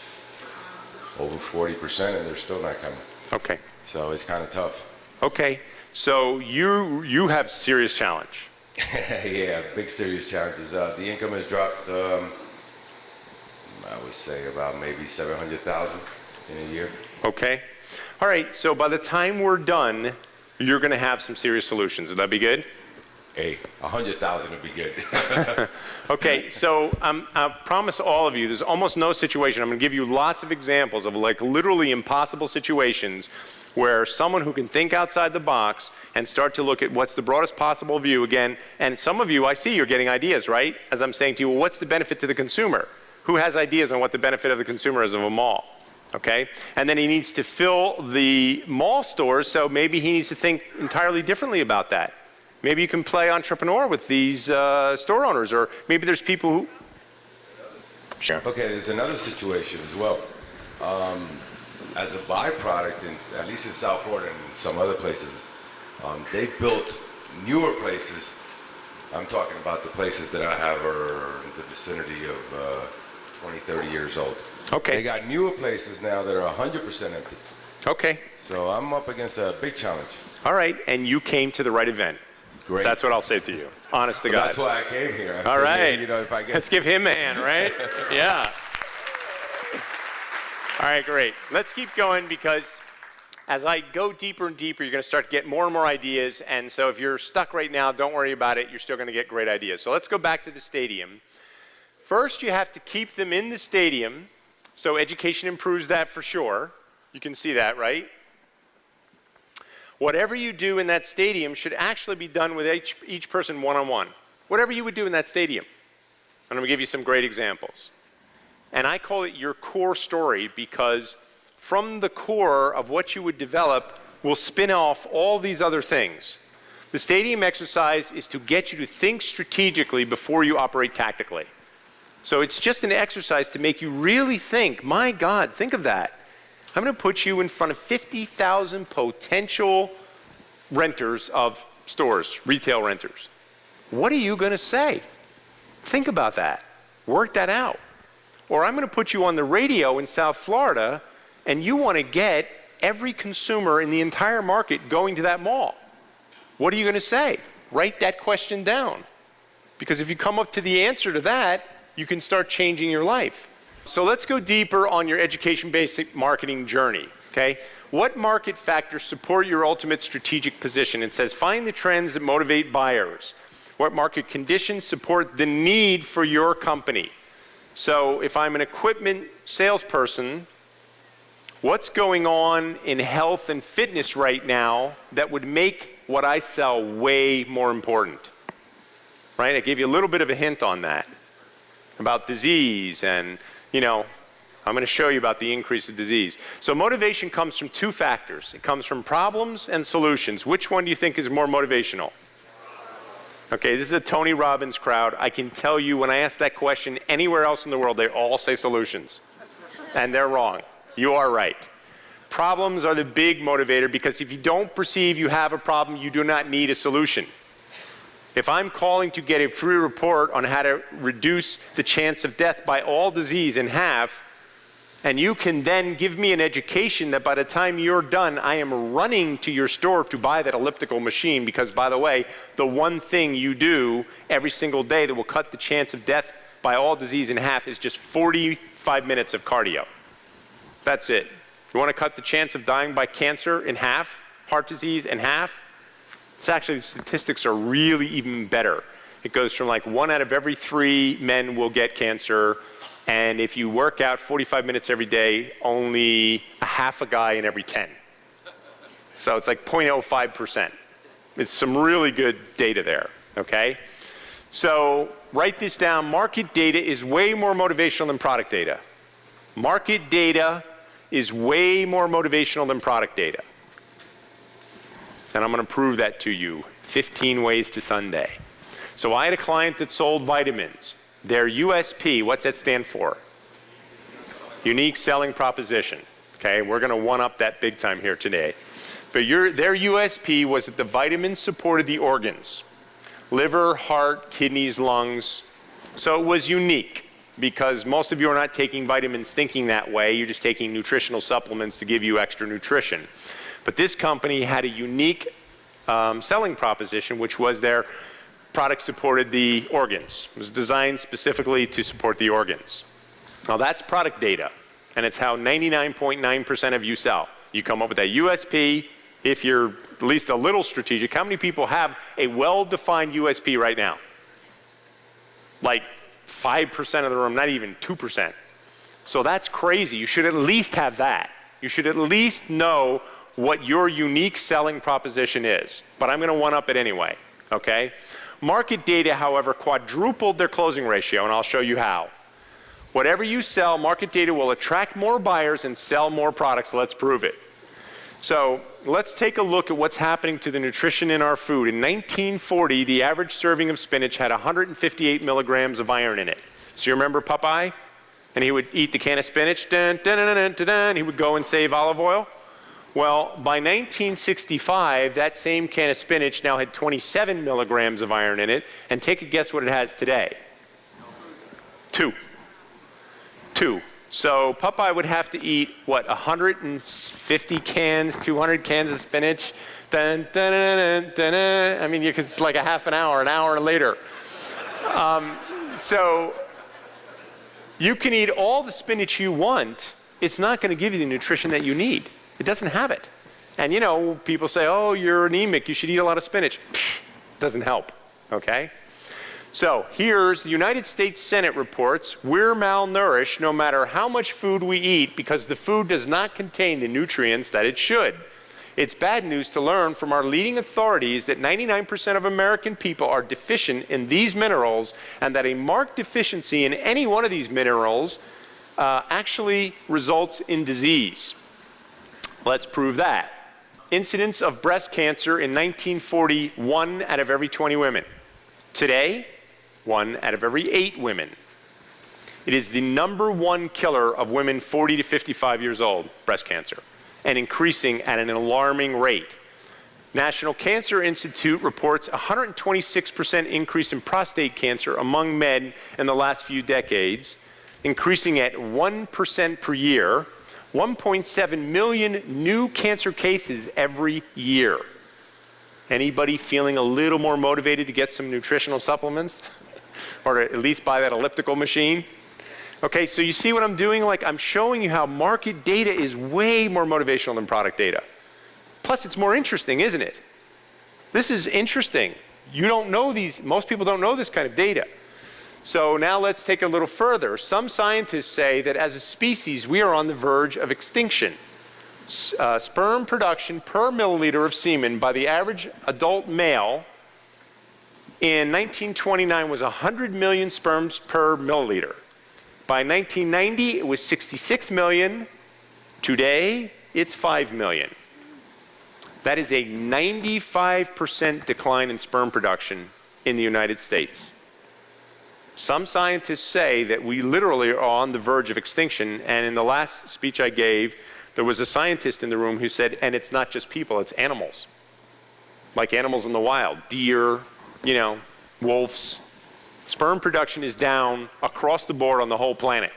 over 40%, and they're still not coming. Okay. So it's kind of tough. Okay. So you have serious challenge. Yeah, big serious challenges. The income has dropped, I would say about maybe 700,000 in a year. Okay. All right. So by the time we're done, you're going to have some serious solutions. Would that be good? Hey, 100,000 would be good. Okay, so I promise all of you, there's almost no situation. I'm going to give you lots of examples of like literally impossible situations where someone who can think outside the box and start to look at what's the broadest possible view again. And some of you, I see you're getting ideas, right? As I'm saying to you, well, what's the benefit to the consumer? Who has ideas on what the benefit of the consumer is of a mall? Okay, and then he needs to fill the mall stores, so maybe he needs to think entirely differently about that. Maybe you can play entrepreneur with these store owners, or maybe there's people who... Sure. Okay, there's another situation as well. As a byproduct, at least in South Florida and some other places, they've built newer places. I'm talking about the places that I have are in the vicinity of 20, 30 years old. Okay. They got newer places now that are 100% empty. Okay. So I'm up against a big challenge. All right, and you came to the right event. Great. That's what I'll say to you, honest to God. That's why I came here. All right. You know, if I get... Let's give him a hand, right? Yeah. All right, great. Let's keep going because as I go deeper and deeper, you're going to start to get more and more ideas. And so if you're stuck right now, don't worry about it. You're still going to get great ideas. So let's go back to the stadium. First, you have to keep them in the stadium. So education improves that for sure. You can see that, right? Whatever you do in that stadium should actually be done with each person one-on-one. Whatever you would do in that stadium. And I'm going to give you some great examples. And I call it your core story because from the core of what you would develop will spin off all these other things. The stadium exercise is to get you to think strategically before you operate tactically. So it's just an exercise to make you really think, my God, think of that. I'm going to put you in front of 50,000 potential renters of stores, retail renters. What are you going to say? Think about that. Work that out. Or I'm going to put you on the radio in South Florida, and you want to get every consumer in the entire market going to that mall. What are you going to say? Write that question down. Because if you come up to the answer to that, you can start changing your life. So let's go deeper on your education basic marketing journey, okay? What market factors support your ultimate strategic position? It says find the trends that motivate buyers. What market conditions support the need for your company? So if I'm an equipment salesperson, what's going on in health and fitness right now that would make what I sell way more important? Right? I gave you a little bit of a hint on that about disease and, you know, I'm going to show you about the increase of disease. So motivation comes from two factors. It comes from problems and solutions. Which one do you think is more motivational? Okay, this is a Tony Robbins crowd. I can tell you when I ask that question anywhere else in the world, they all say solutions. And they're wrong. You are right. Problems are the big motivator, because if you don't perceive you have a problem, you do not need a solution. If I'm calling to get a free report on how to reduce the chance of death by all disease in half, and you can then give me an education that by the time you're done, I am running to your store to buy that elliptical machine, because, by the way, the one thing you do every single day that will cut the chance of death by all disease in half is just 45 minutes of cardio. That's it. You want to cut the chance of dying by cancer in half, heart disease in half? It's actually, the statistics are really even better. It goes from like 1 out of every 3 men will get cancer, and if you work out 45 minutes every day, only a half a guy in every 10. So it's like 0.05%. It's some really good data there, okay? So write this down. Market data is way more motivational than product data. Market data is way more motivational than product data. And I'm going to prove that to you. 15 ways to Sunday. So I had a client that sold vitamins. Their USP, what's that stand for? Unique selling proposition. Okay, we're going to one-up that big time here today. But their USP was that the vitamins supported the organs. Liver, heart, kidneys, lungs. So it was unique, because most of you are not taking vitamins thinking that way. You're just taking nutritional supplements to give you extra nutrition. But this company had a unique selling proposition, which was their product supported the organs. It was designed specifically to support the organs. Now that's product data, and it's how 99.9% of you sell. You come up with that USP. If you're at least a little strategic, how many people have a well-defined USP right now? Like 5% of the room, not even 2%. So that's crazy. You should at least have that. You should at least know what your unique selling proposition is. But I'm going to one-up it anyway, okay? Market data, however, quadrupled their closing ratio, and I'll show you how. Whatever you sell, market data will attract more buyers and sell more products. Let's prove it. So let's take a look at what's happening to the nutrition in our food. In 1940, the average serving of spinach had 158 milligrams of iron in it. So you remember Popeye? And he would eat the can of spinach, dun, dun, dun, dun, dun, dun, he would go and save olive oil. Well, by 1965, that same can of spinach now had 27 milligrams of iron in it. And take a guess what it has today. 2. So Popeye would have to eat, what, 150 cans, 200 cans of spinach? Dun, dun, dun, dun, dun, dun. I mean, it's like a half an hour later. So you can eat all the spinach you want. It's not going to give you the nutrition that you need. It doesn't have it. And you know, people say, oh, you're anemic, you should eat a lot of spinach. Psh, doesn't help, okay? So here's the United States Senate reports, we're malnourished no matter how much food we eat because the food does not contain the nutrients that it should. It's bad news to learn from our leading authorities that 99% of American people are deficient in these minerals, and that a marked deficiency in any one of these minerals actually results in disease. Let's prove that. Incidence of breast cancer in 1940, 1 out of every 20 women. Today, 1 out of every 8 women. It is the #1 killer of women 40 to 55 years old, breast cancer, and increasing at an alarming rate. National Cancer Institute reports a 126% increase in prostate cancer among men in the last few decades, increasing at 1% per year. 1.7 million new cancer cases every year. Anybody feeling a little more motivated to get some nutritional supplements? Or to at least buy that elliptical machine? Okay, so you see what I'm doing? Like, I'm showing you how market data is way more motivational than product data. Plus, it's more interesting, isn't it? This is interesting. You don't know these, most people don't know this kind of data. So now let's take a little further. Some scientists say that as a species, we are on the verge of extinction. Sperm production per milliliter of semen by the average adult male in 1929 was 100 million sperms per milliliter. By 1990, it was 66 million. Today, it's 5 million. That is a 95% decline in sperm production in the United States. Some scientists say that we literally are on the verge of extinction, and in the last speech I gave, there was a scientist in the room who said, and it's not just people, it's animals. Like animals in the wild, deer, wolves. Sperm production is down across the board on the whole planet.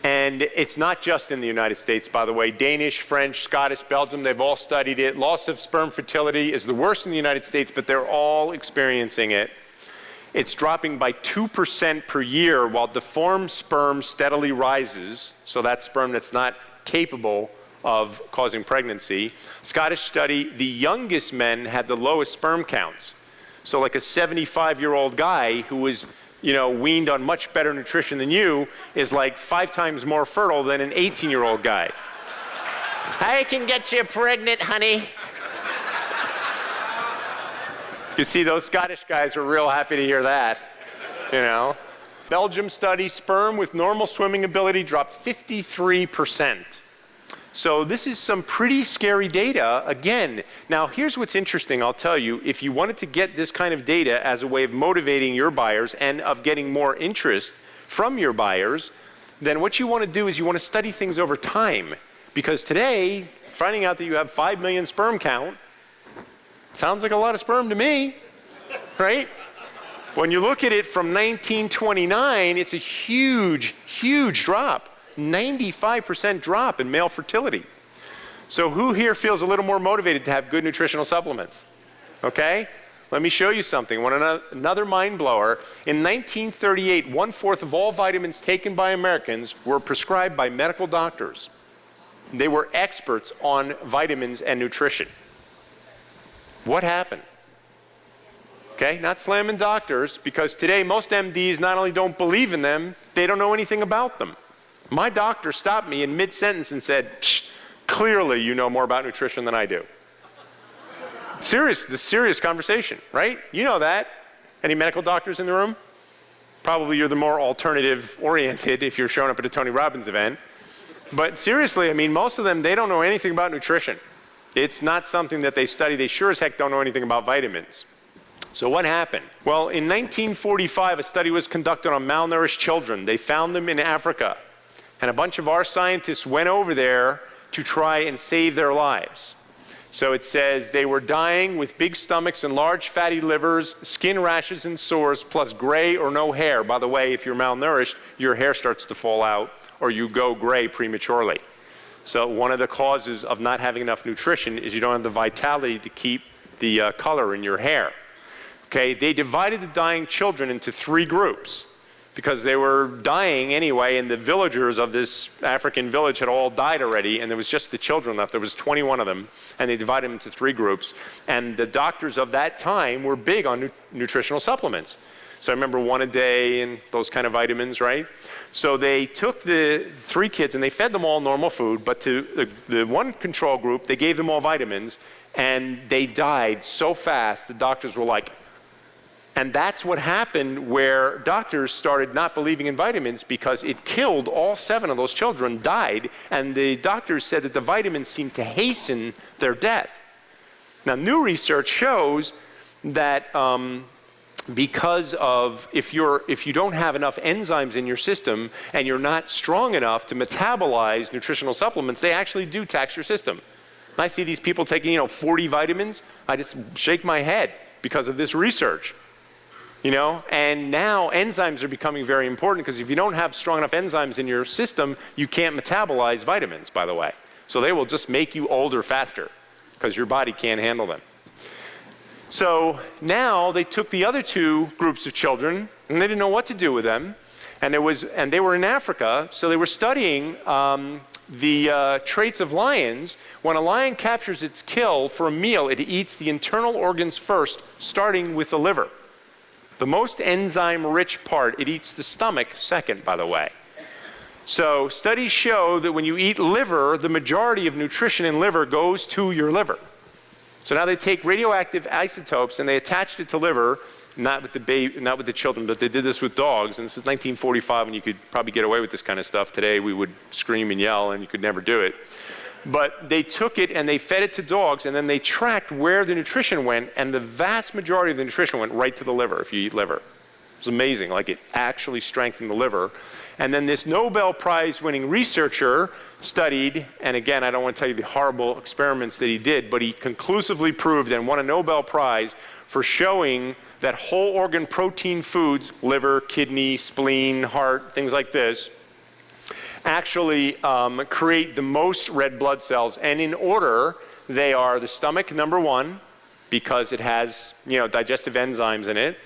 And it's not just in the United States, by the way. Danish, French, Scottish, Belgium, they've all studied it. Loss of sperm fertility is the worst in the United States, but they're all experiencing it. It's dropping by 2% per year while deformed sperm steadily rises. So that's sperm that's not capable of causing pregnancy. Scottish study, the youngest men had the lowest sperm counts. So like a 75-year-old guy who was weaned on much better nutrition than you is like 5 times more fertile than an 18-year-old guy. I can get you pregnant, honey. You see, those Scottish guys were real happy to hear that, Belgium study, sperm with normal swimming ability dropped 53%. So this is some pretty scary data. Again, now here's what's interesting, I'll tell you. If you wanted to get this kind of data as a way of motivating your buyers and of getting more interest from your buyers, then what you want to do is you want to study things over time. Because today, finding out that you have 5 million sperm count sounds like a lot of sperm to me, right? When you look at it from 1929, it's a huge, huge drop. 95% drop in male fertility. So who here feels a little more motivated to have good nutritional supplements? Okay? Let me show you something. Another mind blower. In 1938, 1/4 of all vitamins taken by Americans were prescribed by medical doctors. They were experts on vitamins and nutrition. What happened? Okay, not slamming doctors, because today most MDs not only don't believe in them, they don't know anything about them. My doctor stopped me in mid-sentence and said, clearly you know more about nutrition than I do. Serious conversation, right? You know that. Any medical doctors in the room? Probably you're the more alternative-oriented if you're showing up at a Tony Robbins event. But seriously, most of them, they don't know anything about nutrition. It's not something that they study. They sure as heck don't know anything about vitamins. So what happened? Well, in 1945, a study was conducted on malnourished children. They found them in Africa. And a bunch of our scientists went over there to try and save their lives. So it says they were dying with big stomachs and large fatty livers, skin rashes and sores, plus gray or no hair. By the way, if you're malnourished, your hair starts to fall out or you go gray prematurely. So one of the causes of not having enough nutrition is you don't have the vitality to keep the color in your hair. Okay, they divided the dying children into 3 groups because they were dying anyway, and the villagers of this African village had all died already, and there was just the children left. There was 21 of them, and they divided them into 3 groups. And the doctors of that time were big on nutritional supplements. So I remember 1 a day and those kind of vitamins, right? So they took the 3 kids and they fed them all normal food, but to the one control group, they gave them all vitamins, and they died so fast, the doctors were like, and that's what happened where doctors started not believing in vitamins because it killed all 7 of those children, died, and the doctors said that the vitamins seemed to hasten their death. Now, new research shows that because of if you don't have enough enzymes in your system and you're not strong enough to metabolize nutritional supplements, they actually do tax your system. I see these people taking 40 vitamins, I just shake my head because of this research. And now enzymes are becoming very important because if you don't have strong enough enzymes in your system, you can't metabolize vitamins, by the way. So they will just make you older faster because your body can't handle them. So now they took the other 2 groups of children and they didn't know what to do with them. And they were in Africa, so they were studying the traits of lions. When a lion captures its kill for a meal, it eats the internal organs first, starting with the liver. The most enzyme-rich part, it eats the stomach second, by the way. So studies show that when you eat liver, the majority of nutrition in liver goes to your liver. So now they take radioactive isotopes and they attached it to liver, not with the children, but they did this with dogs. And this is 1945, and you could probably get away with this kind of stuff. Today we would scream and yell, and you could never do it. But they took it and they fed it to dogs, and then they tracked where the nutrition went, and the vast majority of the nutrition went right to the liver if you eat liver. It was amazing, like it actually strengthened the liver. And then this Nobel Prize winning researcher studied, and again, I don't want to tell you the horrible experiments that he did, but he conclusively proved and won a Nobel Prize for showing that whole organ protein foods, liver, kidney, spleen, heart, things like this, actually create the most red blood cells. And in order, they are the stomach, number one, because it has, digestive enzymes in it,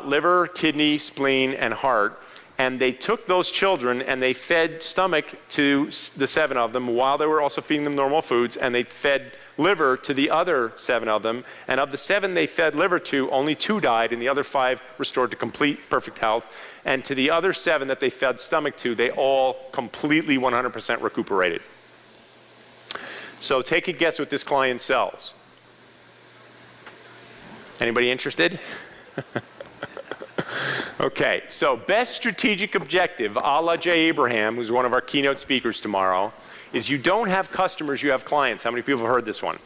liver, kidney, spleen, and heart. And they took those children and they fed stomach to the 7 of them while they were also feeding them normal foods, and they fed liver to the other 7 of them. And of the 7 they fed liver to, only 2 died, and the other 5 restored to complete perfect health. And to the other 7 that they fed stomach to, they all completely 100% recuperated. So take a guess what this client sells. Anybody interested? Okay, so best strategic objective, a la Jay Abraham, who's one of our keynote speakers tomorrow, is you don't have customers, you have clients. How many people have heard this one?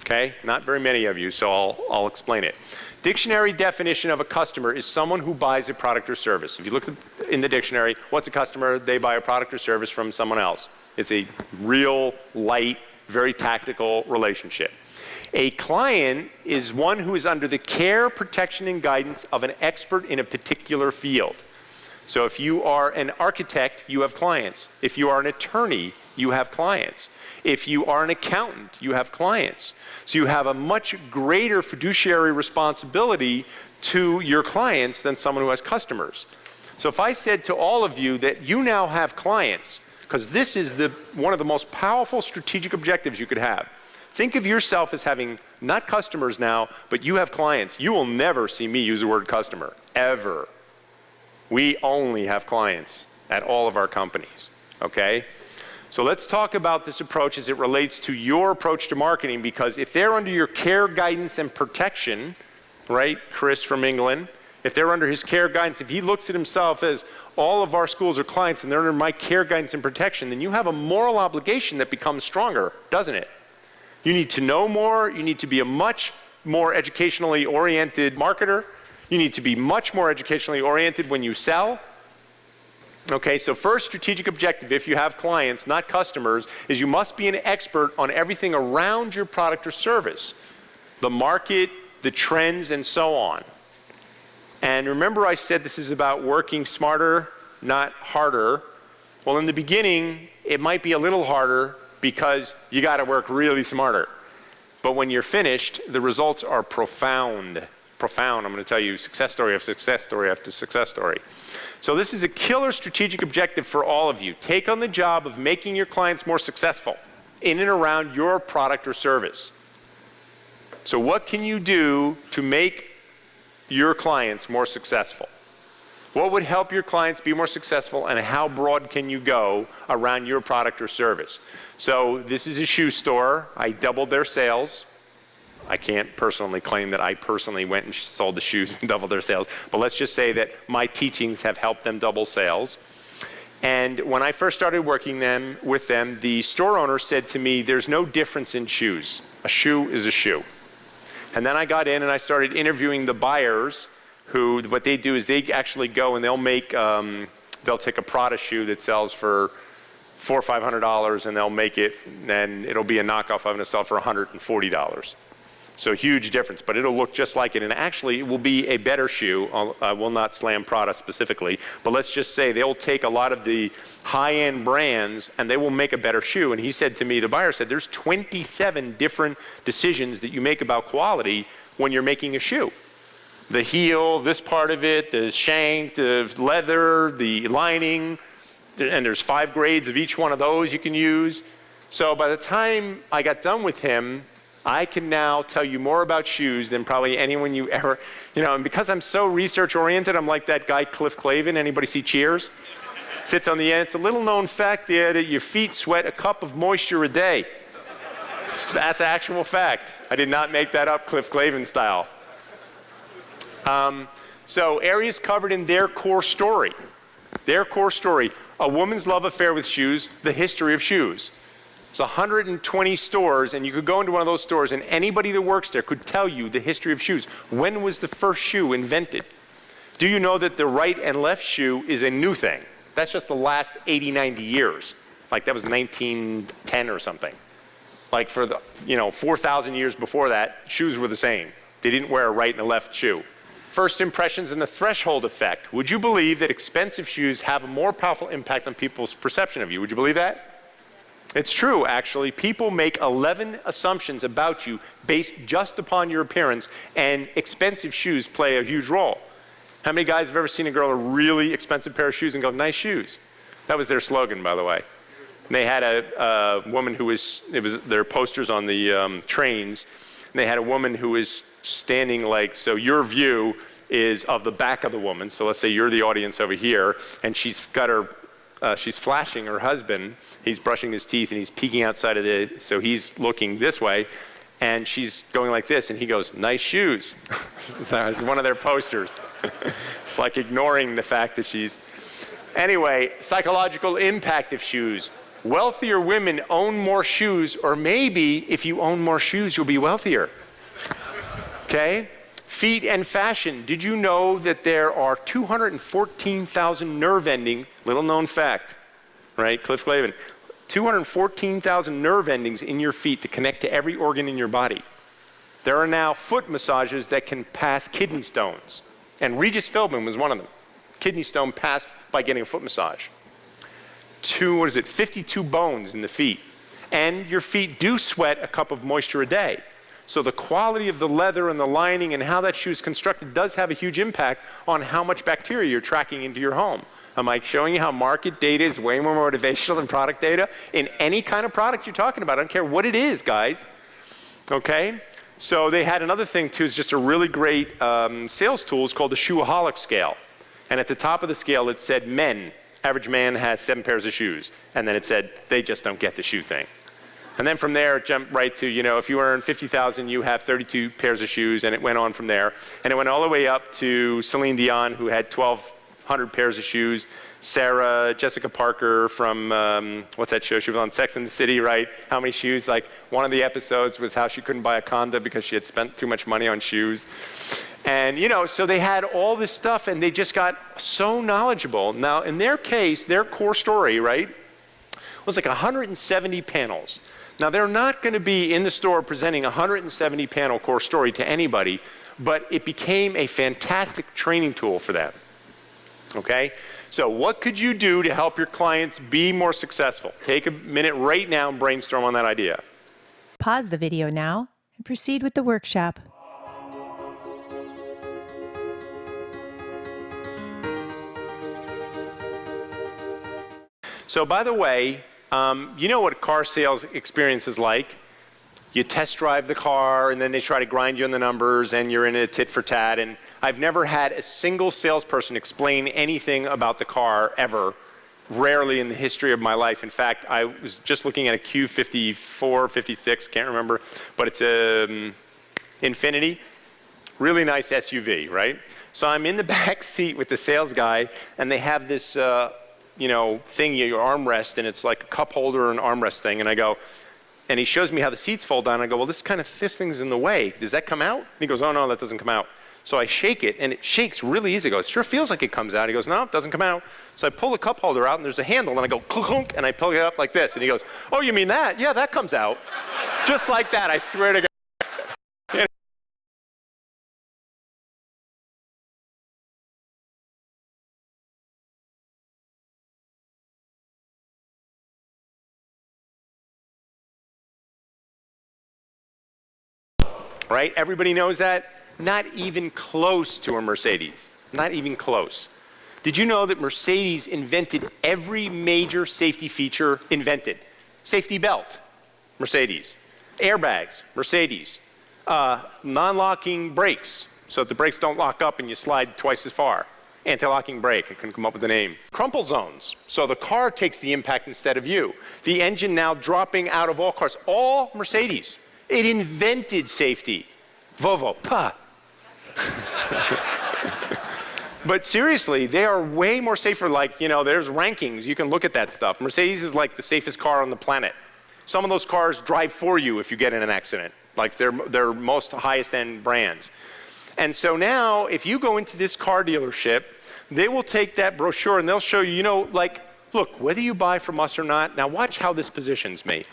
Okay, not very many of you, so I'll explain it. Dictionary definition of a customer is someone who buys a product or service. If you look in the dictionary, what's a customer? They buy a product or service from someone else. It's a real, light, very tactical relationship. A client is one who is under the care, protection, and guidance of an expert in a particular field. So if you are an architect, you have clients. If you are an attorney, you have clients. If you are an accountant, you have clients. So you have a much greater fiduciary responsibility to your clients than someone who has customers. So if I said to all of you that you now have clients, because this is one of the most powerful strategic objectives you could have. Think of yourself as having not customers now, but you have clients. You will never see me use the word customer, ever. We only have clients at all of our companies, okay? So let's talk about this approach as it relates to your approach to marketing, because if they're under your care, guidance, and protection, right, Chris from England, if they're under his care, guidance, if he looks at himself as all of our schools are clients and they're under my care, guidance, and protection, then you have a moral obligation that becomes stronger, doesn't it? You need to know more. You need to be a much more educationally oriented marketer. You need to be much more educationally oriented when you sell. Okay, so first strategic objective, if you have clients, not customers, is you must be an expert on everything around your product or service. The market, the trends, and so on. And remember I said this is about working smarter, not harder. Well, in the beginning, it might be a little harder because you got to work really smarter. But when you're finished, the results are profound. Profound. I'm going to tell you success story after success story after success story. So this is a killer strategic objective for all of you. Take on the job of making your clients more successful in and around your product or service. So what can you do to make your clients more successful? What would help your clients be more successful, and how broad can you go around your product or service? So this is a shoe store. I doubled their sales. I can't personally claim that I personally went and sold the shoes and doubled their sales, but let's just say that my teachings have helped them double sales. And when I first started working with them, the store owner said to me, there's no difference in shoes. A shoe is a shoe. And then I got in and I started interviewing the buyers, who, what they do is they actually go and they'll take a Prada shoe that sells for $400 or $500, and they'll make it, and it'll be a knockoff of it and sell for $140. So huge difference, but it'll look just like it, and actually it will be a better shoe. I will not slam Prada specifically, but let's just say they'll take a lot of the high-end brands and they will make a better shoe. And he said to me, the buyer said, there's 27 different decisions that you make about quality when you're making a shoe. The heel, this part of it, the shank, the leather, the lining, and there's 5 grades of each one of those you can use. So by the time I got done with him, I can now tell you more about shoes than probably anyone you ever, and because I'm so research oriented, I'm like that guy Cliff Clavin. Anybody see Cheers? Sits on the end. It's a little known fact there that your feet sweat a cup of moisture a day. That's actual fact. I did not make that up Cliff Clavin style. So areas covered in their core story. Their core story, a woman's love affair with shoes, the history of shoes. It's 120 stores, and you could go into one of those stores, and anybody that works there could tell you the history of shoes. When was the first shoe invented? Do you know that the right and left shoe is a new thing? That's just the last 80, 90 years. Like that was 1910 or something. Like for the, 4,000 years before that, shoes were the same. They didn't wear a right and a left shoe. First impressions and the threshold effect. Would you believe that expensive shoes have a more powerful impact on people's perception of you? Would you believe that? It's true, actually. People make 11 assumptions about you based just upon your appearance, and expensive shoes play a huge role. How many guys have ever seen a girl in a really expensive pair of shoes and go, nice shoes? That was their slogan, by the way. They had a woman who was, their posters on the trains, and they had a woman who was standing like, so your view is of the back of the woman, so let's say you're the audience over here, and she's got her, she's flashing her husband, he's brushing his teeth and he's peeking outside of the, so he's looking this way, and she's going like this, and he goes, nice shoes. That was one of their posters. It's like ignoring the fact that she's, anyway, psychological impact of shoes. Wealthier women own more shoes, or maybe if you own more shoes, you'll be wealthier. Okay? Feet and fashion. Did you know that there are 214,000 nerve endings, little known fact, right? Cliff Clavin. 214,000 nerve endings in your feet to connect to every organ in your body. There are now foot massages that can pass kidney stones. And Regis Philbin was one of them. Kidney stone passed by getting a foot massage. 52 bones in the feet. And your feet do sweat a cup of moisture a day. So the quality of the leather and the lining and how that shoe is constructed does have a huge impact on how much bacteria you're tracking into your home. Am I showing you how market data is way more motivational than product data? In any kind of product you're talking about, I don't care what it is, guys. Okay? So they had another thing too, is just a really great sales tool. It's called the Shoeaholic scale. And at the top of the scale it said men. Average man has 7 pairs of shoes. And then it said they just don't get the shoe thing. And then from there, it jumped right to, if you earn $50,000, you have 32 pairs of shoes, and it went on from there. And it went all the way up to Celine Dion, who had 1,200 pairs of shoes. Sarah Jessica Parker from, what's that show? She was on Sex and the City, right? How many shoes? Like, one of the episodes was how she couldn't buy a condo because she had spent too much money on shoes. And, so they had all this stuff, and they just got so knowledgeable. Now, in their case, their core story, right, was like 170 panels. Now, they're not going to be in the store presenting a 170 panel core story to anybody, but it became a fantastic training tool for them. Okay? So what could you do to help your clients be more successful? Take a minute right now and brainstorm on that idea. Pause the video now and proceed with the workshop. So by the way, you know what a car sales experience is like. You test drive the car, and then they try to grind you on the numbers, and you're in a tit for tat. And I've never had a single salesperson explain anything about the car ever, rarely in the history of my life. In fact, I was just looking at a Q54, 56, can't remember, but it's a Infiniti, really nice SUV, right? So I'm in the back seat with the sales guy, and they have this thing, your armrest, and it's like a cup holder and armrest thing. And I go, and he shows me how the seats fold down. I go, well, this thing's in the way. Does that come out? And he goes, oh, no, that doesn't come out. So I shake it, and it shakes really easy. I go, it sure feels like it comes out. He goes, no, it doesn't come out. So I pull the cup holder out, and there's a handle, and I go, clunk, and I pull it up like this. And he goes, oh, you mean that? Yeah, that comes out. Just like that, I swear to God. Right? Everybody knows that? Not even close to a Mercedes. Not even close. Did you know that Mercedes invented every major safety feature invented? Safety belt, Mercedes. Airbags, Mercedes. Non-locking brakes, so that the brakes don't lock up and you slide twice as far. Anti-locking brake, I couldn't come up with a name. Crumple zones, so the car takes the impact instead of you. The engine now dropping out of all cars, all Mercedes. It invented safety. Volvo, pah. But seriously, they are way more safer. Like, there's rankings. You can look at that stuff. Mercedes is like the safest car on the planet. Some of those cars drive for you if you get in an accident. Like, they're most highest end brands. And so now, if you go into this car dealership, they will take that brochure and they'll show you, like, look, whether you buy from us or not, now watch how this positions me.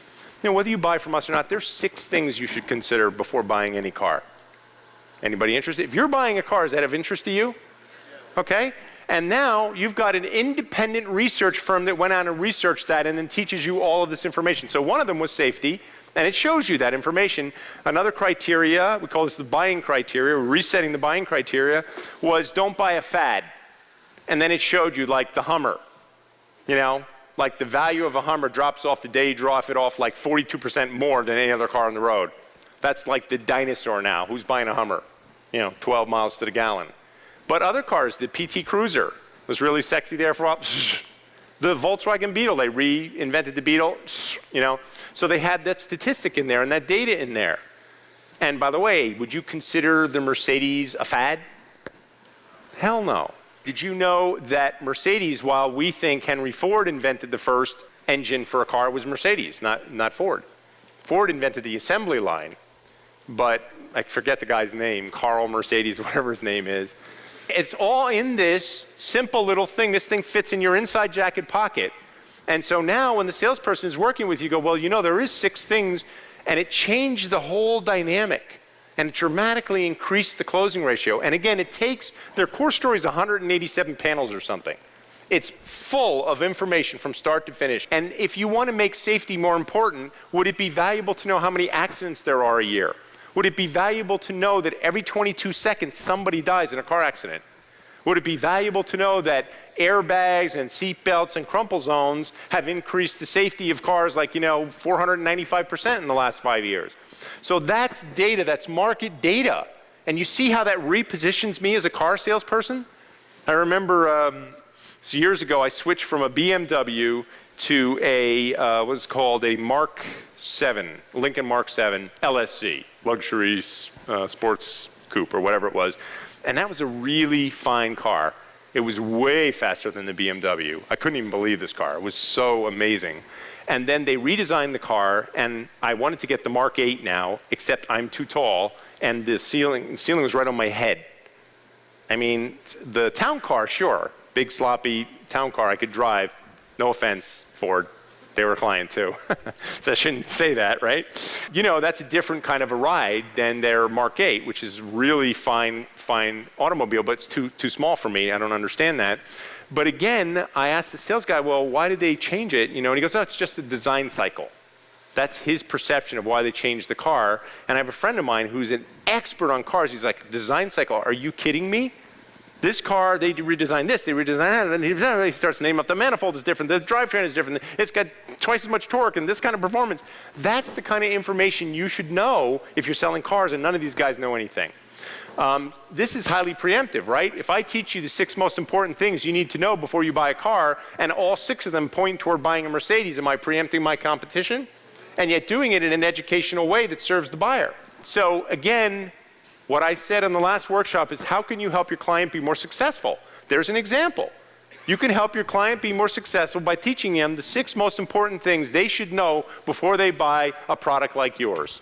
Whether you buy from us or not, there's 6 things you should consider before buying any car. Anybody interested? If you're buying a car, is that of interest to you? Okay? And now you've got an independent research firm that went out and researched that and then teaches you all of this information. So one of them was safety, and it shows you that information. Another criteria, we call this the buying criteria, resetting the buying criteria, was don't buy a fad. And then it showed you like the Hummer, like the value of a Hummer drops off the day you drop it off like 42% more than any other car on the road. That's like the dinosaur now. Who's buying a Hummer? 12 miles to the gallon. But other cars, the PT Cruiser was really sexy there for a while. The Volkswagen Beetle, they reinvented the Beetle, So they had that statistic in there and that data in there. And by the way, would you consider the Mercedes a fad? Hell no. Did you know that Mercedes, while we think Henry Ford invented the first engine for a car, was Mercedes, not Ford. Ford invented the assembly line, but I forget the guy's name, Carl Mercedes, whatever his name is. It's all in this simple little thing. This thing fits in your inside jacket pocket. And so now when the salesperson is working with you, go, well, there is 6 things, and it changed the whole dynamic. And it dramatically increased the closing ratio. And again, their core story is 187 panels or something. It's full of information from start to finish. And if you want to make safety more important, would it be valuable to know how many accidents there are a year? Would it be valuable to know that every 22 seconds somebody dies in a car accident? Would it be valuable to know that airbags and seat belts and crumple zones have increased the safety of cars like, 495% in the last 5 years? So that's data, that's market data. And you see how that repositions me as a car salesperson? I remember years ago I switched from a BMW to a what's called a Mark 7, Lincoln Mark 7 LSC, luxury sports coupe or whatever it was. And that was a really fine car. It was way faster than the BMW. I couldn't even believe this car. It was so amazing. And then they redesigned the car, and I wanted to get the Mark 8 now, except I'm too tall, and the ceiling was right on my head. I mean, the town car, sure, big sloppy town car I could drive. No offense, Ford. They were a client too. So I shouldn't say that, right? That's a different kind of a ride than their Mark 8, which is really fine automobile, but it's too small for me. I don't understand that. But again, I asked the sales guy, well, why did they change it? And he goes, oh, it's just a design cycle. That's his perception of why they changed the car. And I have a friend of mine who's an expert on cars. He's like, design cycle, are you kidding me? This car, they redesigned this, they redesigned that, and he starts naming up the manifold is different, the drivetrain is different, it's got twice as much torque and this kind of performance. That's the kind of information you should know if you're selling cars, and none of these guys know anything. This is highly preemptive, right? If I teach you the 6 most important things you need to know before you buy a car, and all 6 of them point toward buying a Mercedes, am I preempting my competition? And yet doing it in an educational way that serves the buyer. So again, what I said in the last workshop is, how can you help your client be more successful? There's an example. You can help your client be more successful by teaching them the 6 most important things they should know before they buy a product like yours.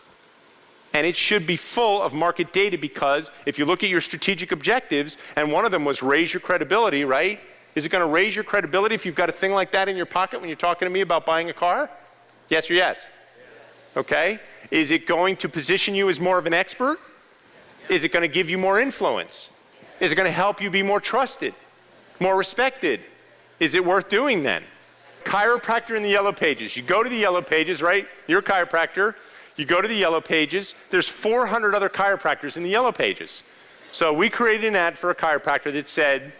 And it should be full of market data, because if you look at your strategic objectives, and one of them was raise your credibility, right? Is it going to raise your credibility if you've got a thing like that in your pocket when you're talking to me about buying a car? Yes or yes? Okay. Is it going to position you as more of an expert? Is it going to give you more influence? Is it going to help you be more trusted, more respected? Is it worth doing then? Chiropractor in the Yellow Pages. You go to the Yellow Pages, right? You're a chiropractor. You go to the Yellow Pages. There's 400 other chiropractors in the Yellow Pages. So we created an ad for a chiropractor that said,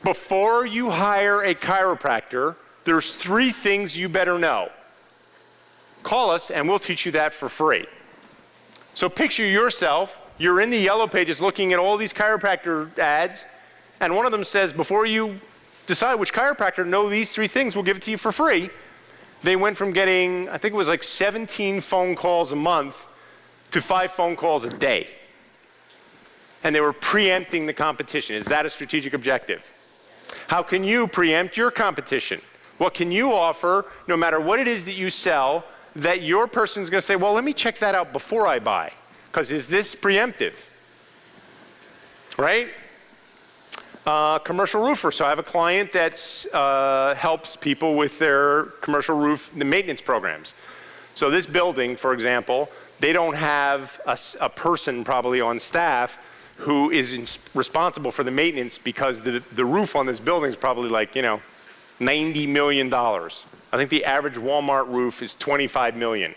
before you hire a chiropractor, there's 3 things you better know. Call us and we'll teach you that for free. So picture yourself. You're in the Yellow Pages looking at all these chiropractor ads, and one of them says, before you decide which chiropractor, know these 3 things, we'll give it to you for free. They went from getting, I think it was like 17 phone calls a month to 5 phone calls a day. And they were preempting the competition. Is that a strategic objective? How can you preempt your competition? What can you offer, no matter what it is that you sell, that your person's going to say, well, let me check that out before I buy? Because is this preemptive? right? Commercial roofer. So I have a client that helps people with their commercial roof maintenance programs. So this building, for example, they don't have a person probably on staff who is responsible for the maintenance because the roof on this building is probably like, $90 million. I think the average Walmart roof is $25 million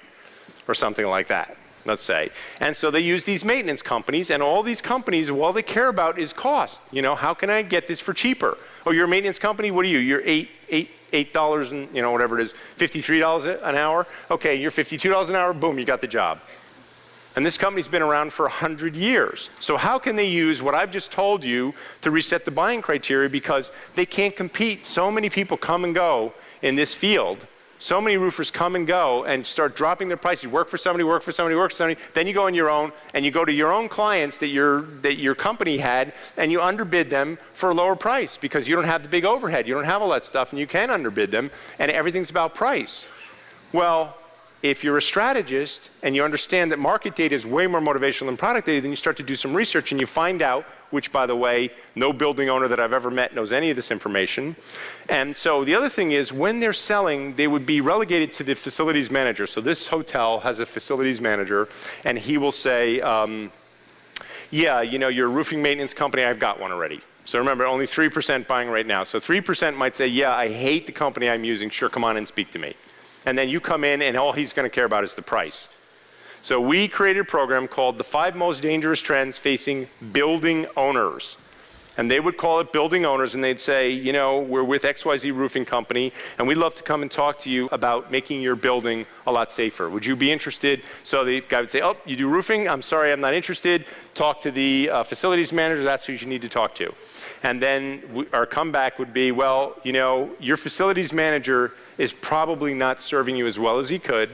or something like that, let's say. And so they use these maintenance companies, and all these companies, all they care about is cost. How can I get this for cheaper? Oh, you're a maintenance company? What are you? You're $8 and, whatever it is, $53 an hour? Okay, you're $52 an hour, boom, you got the job. And this company's been around for 100 years. So how can they use what I've just told you to reset the buying criteria? Because they can't compete. So many people come and go in this field. So many roofers come and go and start dropping their prices. You work for somebody, work for somebody, work for somebody. Then you go on your own, and you go to your own clients that your company had, and you underbid them for a lower price because you don't have the big overhead. You don't have all that stuff, and you can underbid them, and everything's about price. Well, if you're a strategist and you understand that market data is way more motivational than product data, then you start to do some research and you find out, which, by the way, no building owner that I've ever met knows any of this information. And so the other thing is, when they're selling, they would be relegated to the facilities manager. So this hotel has a facilities manager, and he will say, yeah, you're a roofing maintenance company, I've got one already. So remember, only 3% buying right now. So 3% might say, yeah, I hate the company I'm using, sure, come on and speak to me. And then you come in, and all he's going to care about is the price. So we created a program called the 5 Most Dangerous Trends Facing Building Owners. And they would call it Building Owners, and they'd say, we're with XYZ Roofing Company, and we'd love to come and talk to you about making your building a lot safer. Would you be interested? So the guy would say, oh, you do roofing? I'm sorry, I'm not interested. Talk to the facilities manager. That's who you need to talk to. And then our comeback would be, well, your facilities manager is probably not serving you as well as he could,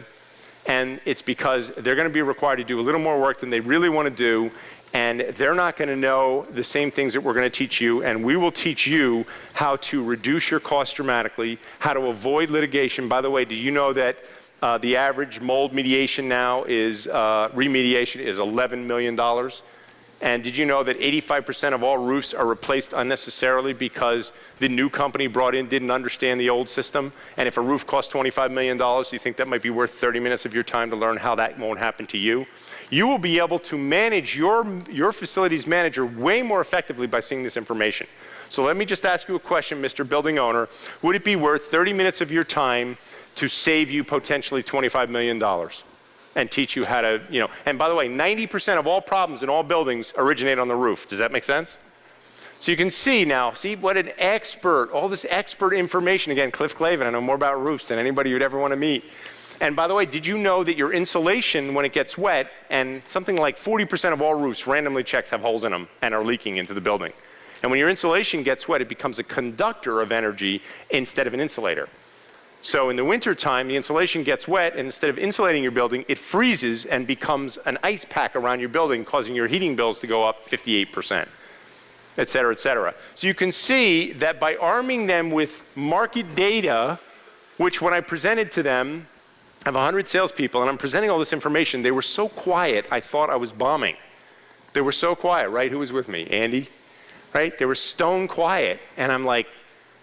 and it's because they're going to be required to do a little more work than they really want to do, and they're not going to know the same things that we're going to teach you, and we will teach you how to reduce your costs dramatically, how to avoid litigation. By the way, do you know that the average mold remediation now is $11 million? And did you know that 85% of all roofs are replaced unnecessarily because the new company brought in didn't understand the old system? And if a roof costs $25 million, you think that might be worth 30 minutes of your time to learn how that won't happen to you? You will be able to manage your facilities manager way more effectively by seeing this information. So let me just ask you a question, Mr. Building Owner. Would it be worth 30 minutes of your time to save you potentially $25 million? And teach you how to, and by the way, 90% of all problems in all buildings originate on the roof. Does that make sense? So you can see what an expert, all this expert information. Again, Cliff Clavin, I know more about roofs than anybody you'd ever want to meet. And by the way, did you know that your insulation, when it gets wet, and something like 40% of all roofs randomly checks have holes in them and are leaking into the building. And when your insulation gets wet, it becomes a conductor of energy instead of an insulator. So in the wintertime, the insulation gets wet, and instead of insulating your building, it freezes and becomes an ice pack around your building, causing your heating bills to go up 58%, et cetera, et cetera. So you can see that by arming them with market data, which when I presented to them, I have 100 salespeople, and I'm presenting all this information. They were so quiet, I thought I was bombing. They were so quiet, right? Who was with me? Andy, right? They were stone quiet, and I'm like,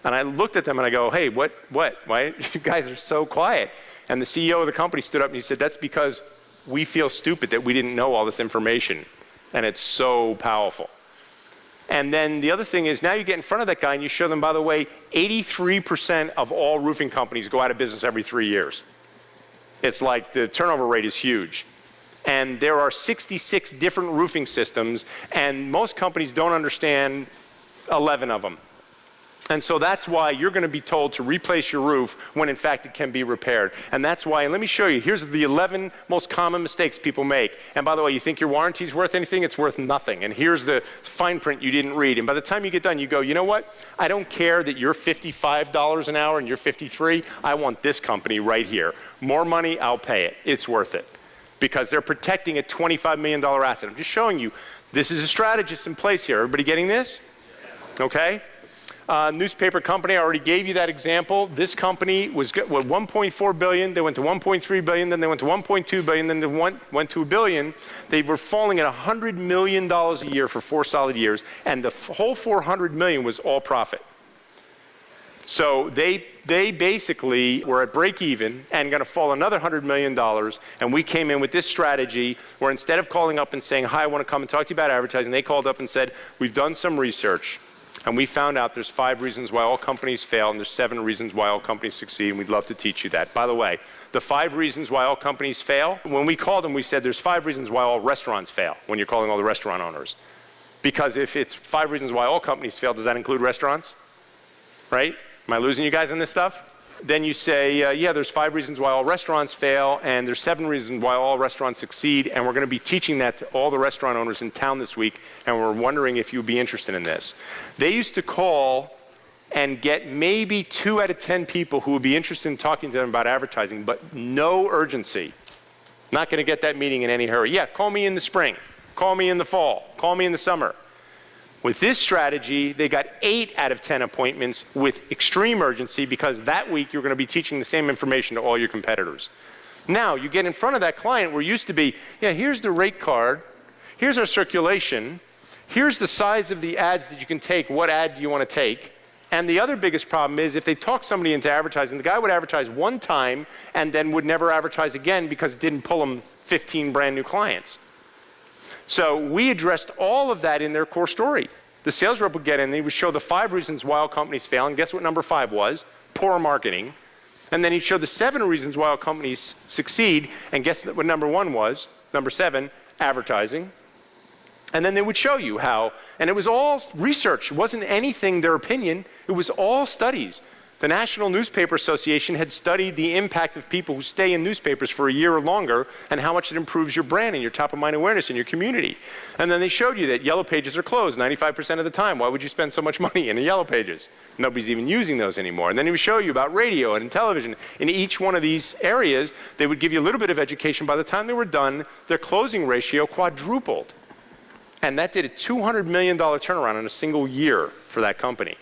and I looked at them and I go, hey, what? Why you guys are so quiet? And the CEO of the company stood up and he said, that's because we feel stupid that we didn't know all this information. And it's so powerful. And then the other thing is, now you get in front of that guy and you show them, by the way, 83% of all roofing companies go out of business every 3 years. It's like the turnover rate is huge. And there are 66 different roofing systems, and most companies don't understand 11 of them. And so that's why you're going to be told to replace your roof when in fact it can be repaired. And that's why, and let me show you, here's the 11 most common mistakes people make. And by the way, you think your warranty's worth anything? It's worth nothing. And here's the fine print you didn't read. And by the time you get done, you go, you know what? I don't care that you're $55 an hour and you're $53. I want this company right here. More money, I'll pay it. It's worth it. Because they're protecting a $25 million asset. I'm just showing you, this is a strategist in place here. Everybody getting this? Okay? newspaper company, I already gave you that example. This company was 1.4 billion, they went to 1.3 billion, then they went to 1.2 billion, then they went to $1 billion. They were falling at $100 million a year for 4 solid years, and the whole $400 million was all profit. So they basically were at break even and going to fall another $100 million, and we came in with this strategy where instead of calling up and saying, hi, I want to come and talk to you about advertising, they called up and said, we've done some research, and we found out there's 5 reasons why all companies fail, and there's 7 reasons why all companies succeed, and we'd love to teach you that. By the way, the 5 reasons why all companies fail, when we called them, we said there's 5 reasons why all restaurants fail, when you're calling all the restaurant owners. Because if it's 5 reasons why all companies fail, does that include restaurants? Right? Am I losing you guys on this stuff? Then you say, yeah, there's 5 reasons why all restaurants fail, and there's 7 reasons why all restaurants succeed, and we're going to be teaching that to all the restaurant owners in town this week, and we're wondering if you'd be interested in this. They used to call and get maybe 2 out of 10 people who would be interested in talking to them about advertising, but no urgency. Not going to get that meeting in any hurry. Yeah, call me in the spring. Call me in the fall. Call me in the summer. With this strategy, they got 8 out of 10 appointments with extreme urgency because that week you're going to be teaching the same information to all your competitors. Now, you get in front of that client where it used to be, yeah, here's the rate card, here's our circulation, here's the size of the ads that you can take, what ad do you want to take? And the other biggest problem is if they talk somebody into advertising, the guy would advertise one time and then would never advertise again because it didn't pull him 15 brand new clients. So we addressed all of that in their core story. The sales rep would get in, they would show the 5 reasons why all companies fail, and guess what number 5 was? Poor marketing. And then he'd show the 7 reasons why all companies succeed, and guess what number 1 was? Number 7, advertising. And then they would show you how, and it was all research. It wasn't anything their opinion, it was all studies. The National Newspaper Association had studied the impact of people who stay in newspapers for a year or longer and how much it improves your brand and your top of mind awareness in your community. And then they showed you that yellow pages are closed 95% of the time. Why would you spend so much money in the yellow pages? Nobody's even using those anymore. And then he would show you about radio and television. In each one of these areas, they would give you a little bit of education. By the time they were done, their closing ratio quadrupled. And that did a $200 million turnaround in a single year for that company.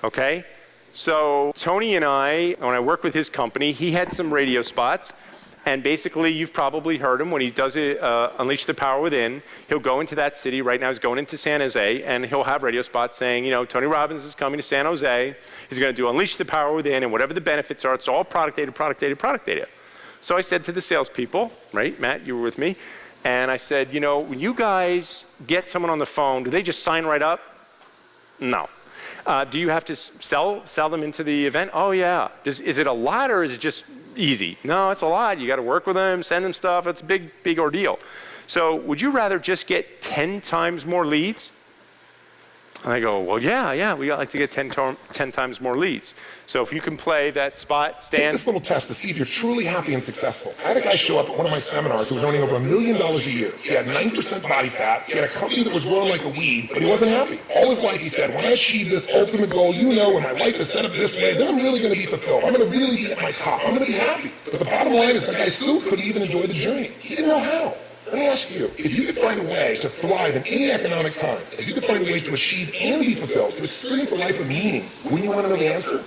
Okay? So Tony and I, when I worked with his company, he had some radio spots, and basically you've probably heard him when he does it, Unleash the Power Within. He'll go into that city. Right now he's going into San Jose, and he'll have radio spots saying, you know, Tony Robbins is coming to San Jose. He's going to do Unleash the Power Within, and whatever the benefits are, it's all product data, product data, product data. So I said to the salespeople, right, Matt, you were with me, and I said, you know, when you guys get someone on the phone, do they just sign right up? No. Do you have to sell them into the event? Oh, yeah. Is it a lot or is it just easy? No, it's a lot. You got to work with them, send them stuff. It's a big, big ordeal. So would you rather just get 10 times more leads? And I go, well, yeah, we like to get 10 times more leads. So if you can play that spot, Stan. Take this little test to see if you're truly happy and successful. I had a guy show up at one of my seminars who was earning over $1 million a year. He had 9% body fat. He had a company that was growing like a weed, but he wasn't happy. All his life he said, when I achieve this ultimate goal, you know, and my life is set up this way, then I'm really going to be fulfilled. I'm going to really be at my top. I'm going to be happy. But the bottom line is that guy still couldn't even enjoy the journey. He didn't know how. Let me ask you, if you could find a way to thrive in any economic time, if you could find a way to achieve and be fulfilled, to experience a life of meaning, wouldn't you want to know the answer?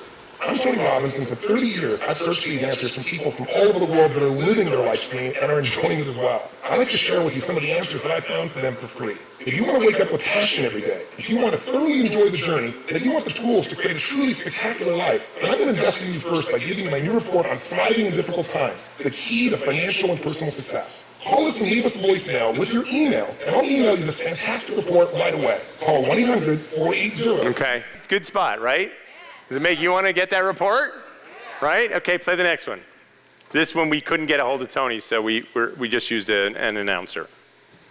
I'm Tony Robbins, and for 30 years, I've searched for these answers from people from all over the world that are living their life stream and are enjoying it as well. I'd like to share with you some of the answers that I found for them for free. If you want to wake up with passion every day, if you want to thoroughly enjoy the journey, and if you want the tools to create a truly spectacular life, then I'm going to invest in you first by giving you my new report on thriving in difficult times, the key to financial and personal success. Call us and leave us a voicemail with your email, and I'll email you this fantastic report right away. Call 1-800-480. Okay, it's a good spot, right? Does it make you want to get that report? Right? Okay, play the next one. This one we couldn't get a hold of Tony, so we just used an announcer.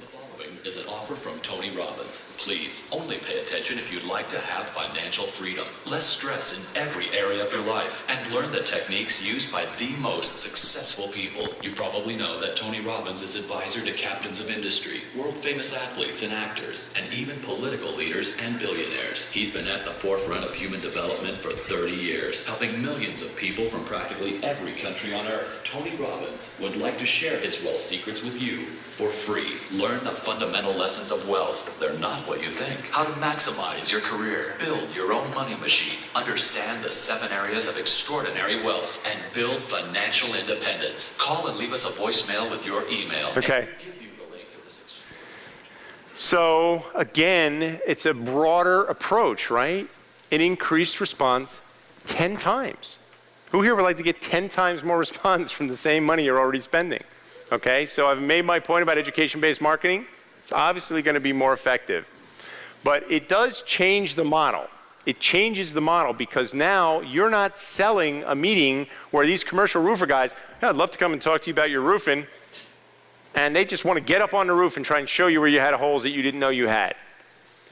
The following is an offer from Tony Robbins. Please, only pay attention if you'd like to have financial freedom, less stress in every area of your life, and learn the techniques used by the most successful people. You probably know that Tony Robbins is advisor to captains of industry, world-famous athletes and actors, and even political leaders and billionaires. He's been at the forefront of human development for 30 years, helping millions of people from practically every country on earth. Tony Robbins would like to share his wealth secrets with you for free. Learn the fundamental lessons of wealth. They're not what you think. How to maximize your career, build your own money machine, understand the 7 areas of extraordinary wealth, and build financial independence. Call and leave us a voicemail with your email. Okay. And we'll give you the link to this. So again, it's a broader approach, right? An increased response 10 times. Who here would like to get 10 times more response from the same money you're already spending? Okay, so I've made my point about education-based marketing. It's obviously going to be more effective. But it does change the model. It changes the model because now you're not selling a meeting where these commercial roofer guys, "Yeah, I'd love to come and talk to you about your roofing," and they just want to get up on the roof and try and show you where you had holes that you didn't know you had.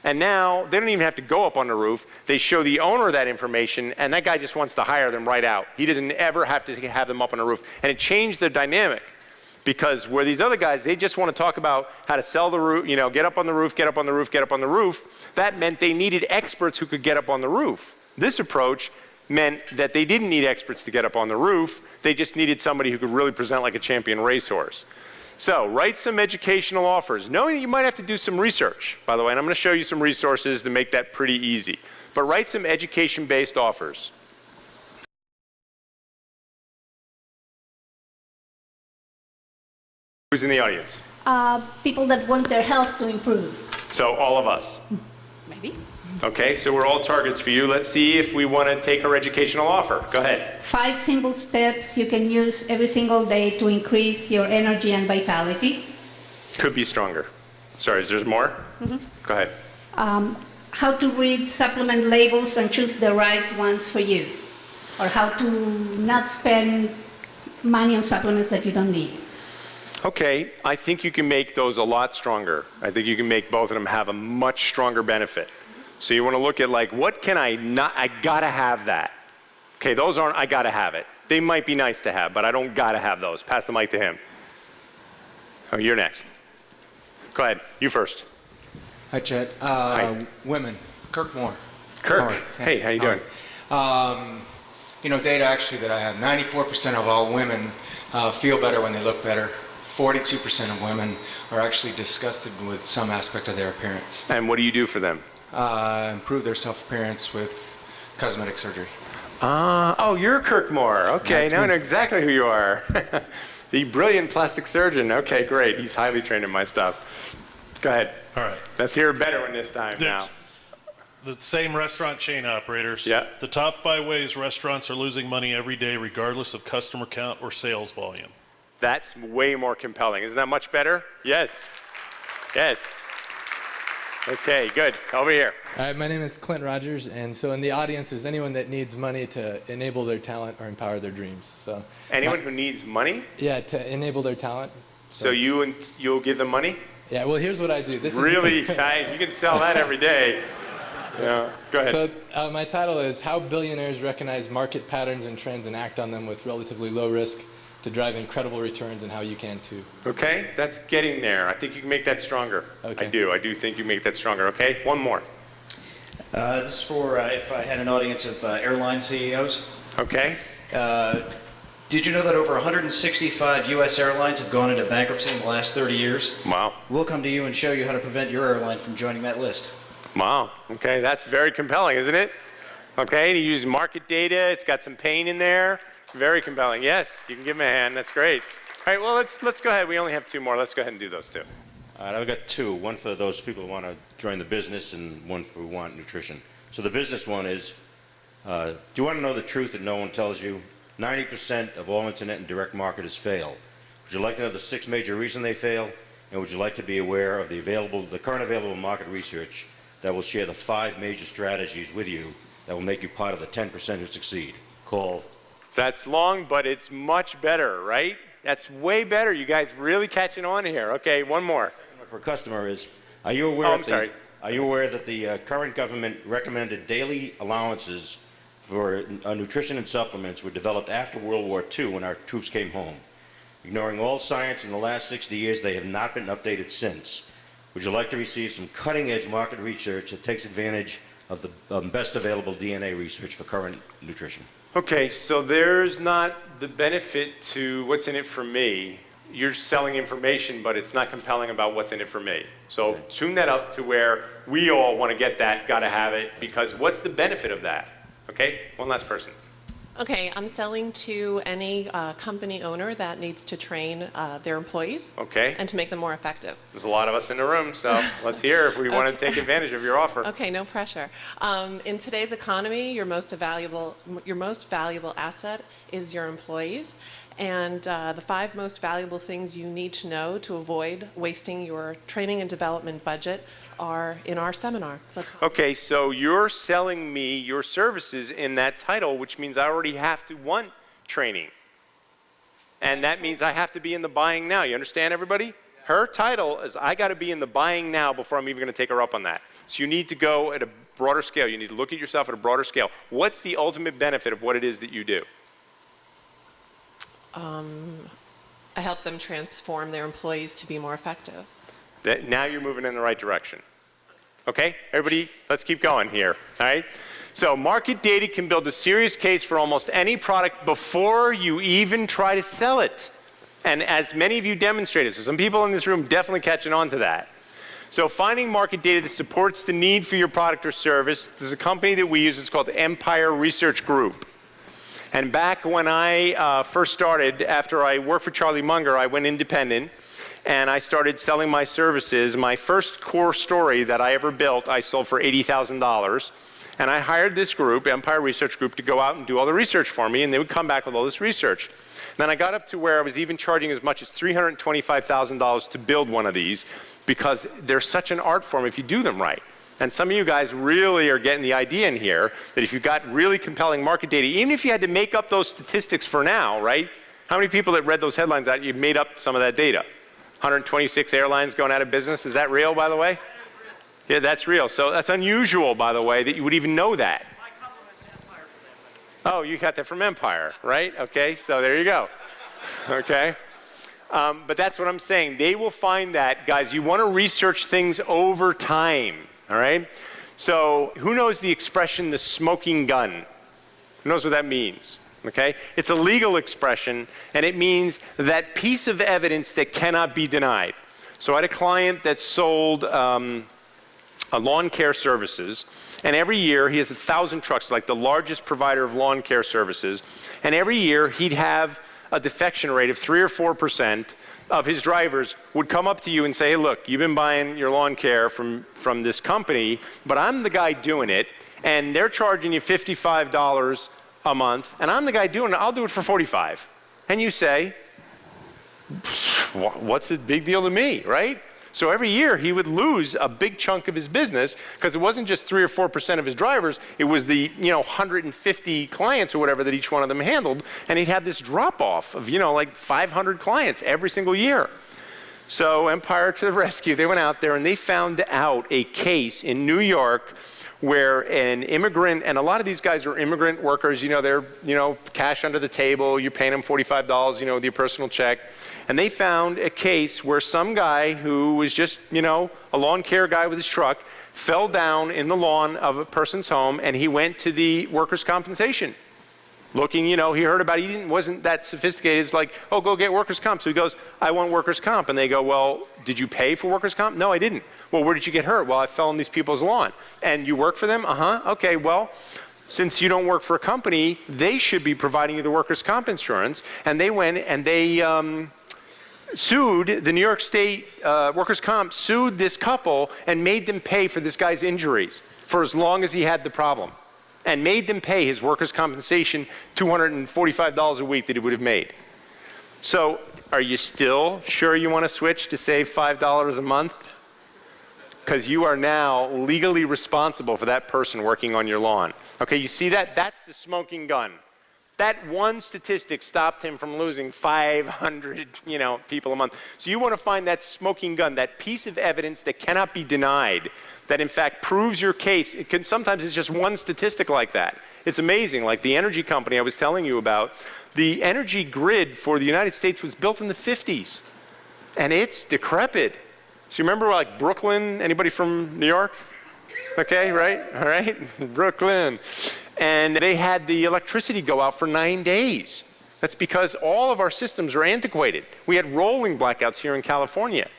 And now they don't even have to go up on the roof. They show the owner that information, and that guy just wants to hire them right out. He doesn't ever have to have them up on the roof. And it changed the dynamic because where these other guys, they just want to talk about how to sell the roof, you know, get up on the roof, get up on the roof, get up on the roof. That meant they needed experts who could get up on the roof. This approach meant that they didn't need experts to get up on the roof. They just needed somebody who could really present like a champion racehorse. So write some educational offers, knowing that you might have to do some research, by the way, and I'm going to show you some resources to make that pretty easy. But write some education-based offers. Who's in the audience? People that want their health to improve. So all of us. Maybe. Okay, so we're all targets for you. Let's see if we want to take our educational offer. Go ahead. 5 simple steps you can use every single day to increase your energy and vitality. Could be stronger. Sorry, is there more? Go ahead. How to read supplement labels and choose the right ones for you. Or how to not spend money on supplements that you don't need. Okay, I think you can make those a lot stronger. I think you can make both of them have a much stronger benefit. So you want to look at like, what can I not, I gotta have that. Okay, those aren't, I gotta have it. They might be nice to have, but I don't gotta have those. Pass the mic to him. Oh, you're next. Go ahead, you first. Hi, Chet. Hi. Women. Kirk Moore. Kirk, hey, how you doing? You know, data actually that I have, 94% of all women feel better when they look better. 42% of women are actually disgusted with some aspect of their appearance. And what do you do for them? Improve their self-appearance with cosmetic surgery. Oh, you're Kirk Moore. Okay, That's now I me. know exactly who you are. The brilliant plastic surgeon. Okay, great. He's highly trained in my stuff. Go ahead. All right. Let's hear a better one this time now. The same restaurant chain operators. Yeah. The top 5 ways restaurants are losing money every day, regardless of customer count or sales volume. That's way more compelling. Isn't that much better? Yes. Yes. Okay, good. Over here. All right, my name is Clint Rogers, and so in the audience is anyone that needs money to enable their talent or empower their dreams. So Anyone who needs money? Yeah, to enable their talent. So you'll give them money? Yeah, well, here's what I do. This Really is shy. You can sell that every day. Yeah, go ahead. So my title is How Billionaires Recognize Market Patterns and Trends and Act on Them with Relatively Low Risk to Drive Incredible Returns, and How you can too. Okay, that's getting there. I think you can make that stronger. Okay. I do think you make that stronger. Okay, one more. This is for if I had an audience of airline CEOs. Okay. Did you know that over 165 U.S. airlines have gone into bankruptcy in the last 30 years? Wow. We'll come to you and show you how to prevent your airline from joining that list. Wow. Okay, that's very compelling, isn't it? Okay, you use market data. It's got some pain in there. Very compelling. Yes, you can give him a hand. That's great. All right, well, let's go ahead. We only have 2 more. Let's go ahead and do those 2. All right, I've got 2. One for those people who want to join the business and one for who want nutrition. So the business one is, do you want to know the truth that no one tells you? 90% of all internet and direct marketers fail. Would you like to know the 6 major reasons they fail? And would you like to be aware of the current available market research that will share the 5 major strategies with you that will make you part of the 10% who succeed? Call. That's long, but it's much better, right? That's way better. You guys really catching on here. Okay, one more. For a customer is, are you aware that the current government recommended daily allowances for nutrition and supplements were developed after World War II when our troops came home? Ignoring all science in the last 60 years, they have not been updated since. Would you like to receive some cutting-edge market research that takes advantage of the best available DNA research for current nutrition? Okay, so there's not the benefit to what's in it for me you're selling information, but it's not compelling about what's in it for me. So tune that up to where we all want to get that, got to have it, because what's the benefit of that? Okay, one last person. Okay, I'm selling to any company owner that needs to train their employees Okay. and to make them more effective. There's a lot of us in the room, so let's hear if we want to take advantage of your offer. Okay, no pressure. In today's economy, your most valuable asset is your employees. And the 5 most valuable things you need to know to avoid wasting your training and development budget are in our seminar. So Okay, so you're selling me your services in that title, which means I already have to want training. And that means I have to be in the buying now. You understand, everybody? Her title is I got to be in the buying now before I'm even going to take her up on that. So you need to go at a broader scale. You need to look at yourself at a broader scale. What's the ultimate benefit of what it is that you do? I help them transform their employees to be more effective. Now you're moving in the right direction. Okay, everybody, let's keep going here, all right? So market data can build a serious case for almost any product before you even try to sell it. And as many of you demonstrated, so some people in this room definitely catching on to that. So finding market data that supports the need for your product or service, there's a company that we use, it's called Empire Research Group. And back when I first started, after I worked for Charlie Munger, I went independent. And I started selling my services. My first core story that I ever built, I sold for $80,000. And I hired this group, Empire Research Group, to go out and do all the research for me, and they would come back with all this research. Then I got up to where I was even charging as much as $325,000 to build one of these, because they're such an art form if you do them right. And some of you guys really are getting the idea in here that if you've got really compelling market data, even if you had to make up those statistics for now, right? How many people that read those headlines out, you made up some of that data? 126 airlines going out of business. Is that real, by the way? Yeah, that's real. So that's unusual, by the way, that you would even know that. Oh, you got that from Empire, right? Okay, so there you go. Okay. But that's what I'm saying. They will find that, guys, you want to research things over time, all right? So who knows the expression, the smoking gun? Who knows what that means? Okay? It's a legal expression, and it means that piece of evidence that cannot be denied. So I had a client that sold lawn care services, and every year he has 1,000 trucks, like the largest provider of lawn care services, and every year he'd have a defection rate of 3 or 4% of his drivers would come up to you and say, hey, look, you've been buying your lawn care from this company, but I'm the guy doing it, and they're charging you $55 a month, and I'm the guy doing it, I'll do it for $45. And you say, what's the big deal to me, right? So every year he would lose a big chunk of his business because it wasn't just 3 or 4% of his drivers, it was the 150 clients or whatever that each one of them handled, and he'd have this drop off of like 500 clients every single year. So Empire to the rescue, they went out there and they found out a case in New York where an immigrant, and a lot of these guys are immigrant workers, they're, cash under the table, you're paying them $45, with your personal check. And they found a case where some guy who was just, a lawn care guy with his truck fell down in the lawn of a person's home, and he went to the workers' compensation. Looking, he heard about it, he wasn't that sophisticated. It's like, oh, go get workers' comp. So he goes, I want workers' comp. And they go, well, did you pay for workers' comp? No, I didn't. Well, where did you get hurt? Well, I fell on these people's lawn. And you work for them? Uh-huh. Okay, well, since you don't work for a company, they should be providing you the workers' comp insurance. And they went and they sued the New York State workers' comp, sued this couple and made them pay for this guy's injuries for as long as he had the problem. And made them pay his workers' compensation $245 a week that he would have made. So are you still sure you want to switch to save $5 a month? Because you are now legally responsible for that person working on your lawn. Okay, you see that? That's the smoking gun. That one statistic stopped him from losing 500, people a month. So you want to find that smoking gun, that piece of evidence that cannot be denied, that in fact proves your case. Sometimes it's just one statistic like that. It's amazing. Like the energy company I was telling you about, the energy grid for the United States was built in the 50s, and it's decrepit. So you remember like Brooklyn? Anybody from New York? Okay, right? All right, Brooklyn. And they had the electricity go out for 9 days. That's because all of our systems are antiquated. We had rolling blackouts here in California.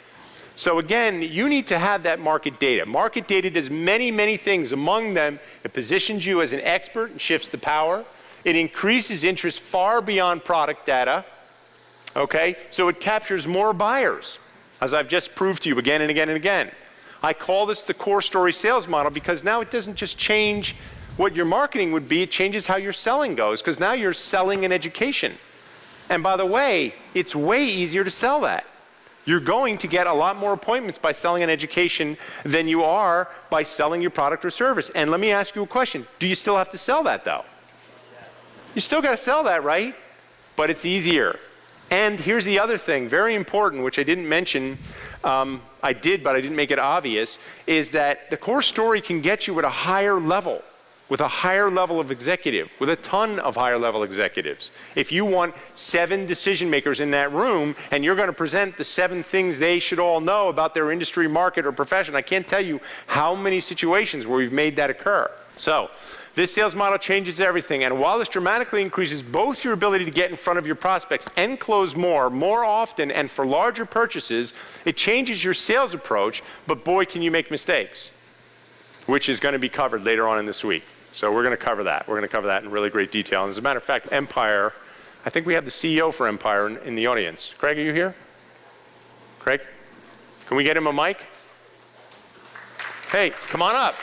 So again, you need to have that market data. Market data does many, many things. Among them, it positions you as an expert and shifts the power. It increases interest far beyond product data. Okay? So it captures more buyers, as I've just proved to you again and again and again. I call this the core story sales model because now it doesn't just change what your marketing would be, it changes how your selling goes, because now you're selling an education. And by the way, it's way easier to sell that. You're going to get a lot more appointments by selling an education than you are by selling your product or service. And let me ask you a question. Do you still have to sell that, though? Yes. You still got to sell that, right? But it's easier. And here's the other thing, very important, which I didn't mention, I did, but I didn't make it obvious, is that the core story can get you at a higher level, with a higher level of executive, with a ton of higher level executives. If you want 7 decision makers in that room and you're going to present the 7 things they should all know about their industry, market, or profession, I can't tell you how many situations where we've made that occur. So this sales model changes everything, and while this dramatically increases both your ability to get in front of your prospects and close more often, and for larger purchases, it changes your sales approach, but boy, can you make mistakes, which is going to be covered later on in this week. So we're going to cover that. We're going to cover that in really great detail. And as a matter of fact, Empire, I think we have the CEO for Empire in the audience. Craig, are you here? Craig? Can we get him a mic? Hey, come on up.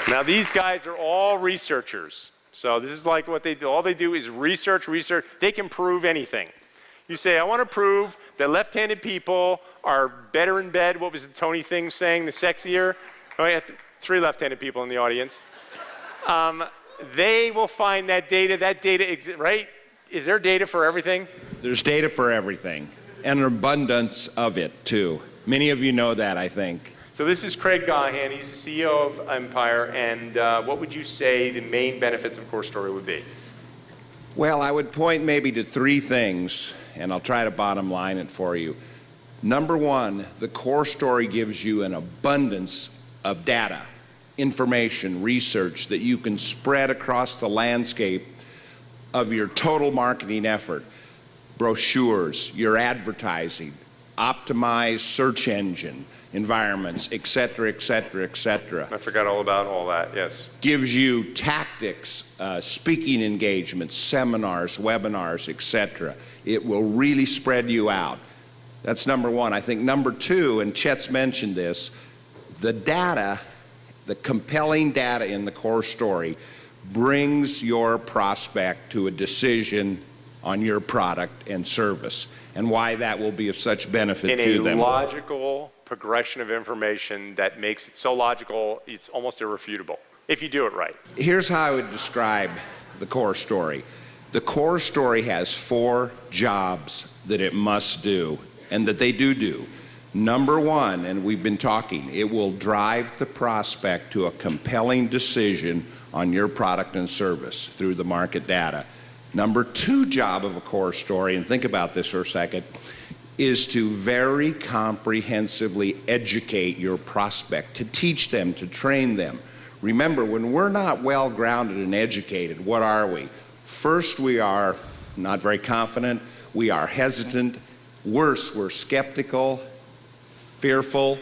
Now these guys are all researchers. So this is like what they do. All they do is research. They can prove anything. You say, I want to prove that left-handed people are better in bed. What was the Tony thing saying? The sexier? Oh, yeah, 3 left-handed people in the audience. They will find that data. That data, right? Is there data for everything? There's data for everything, and an abundance of it, too. Many of you know that, I think. So this is Craig Gahan. He's the CEO of Empire. And what would you say the main benefits of Core Story would be? Well, I would point maybe to 3 things, and I'll try to bottom line it for you. Number 1, the Core Story gives you an abundance of data, information, research that you can spread across the landscape of your total marketing effort. Brochures, your advertising, optimized search engine environments, et cetera, et cetera, et cetera. I forgot all about all that, yes. Gives you tactics, speaking engagements, seminars, webinars, et cetera. It will really spread you out. That's number 1. I think number 2, and Chet's mentioned this, the data, the compelling data in the Core Story brings your prospect to a decision on your product and service, and why that will be of such benefit to them. In a logical progression of information that makes it so logical, it's almost irrefutable, if you do it right. Here's how I would describe the Core Story. The Core Story has 4 jobs that it must do, and that they do. Number 1, and we've been talking, it will drive the prospect to a compelling decision on your product and service through the market data. Number 2 job of a Core Story, and think about this for a second, is to very comprehensively educate your prospect, to teach them, to train them. Remember, when we're not well grounded and educated, what are we? First, we are not very confident, we are hesitant, worse, we're skeptical, fearful,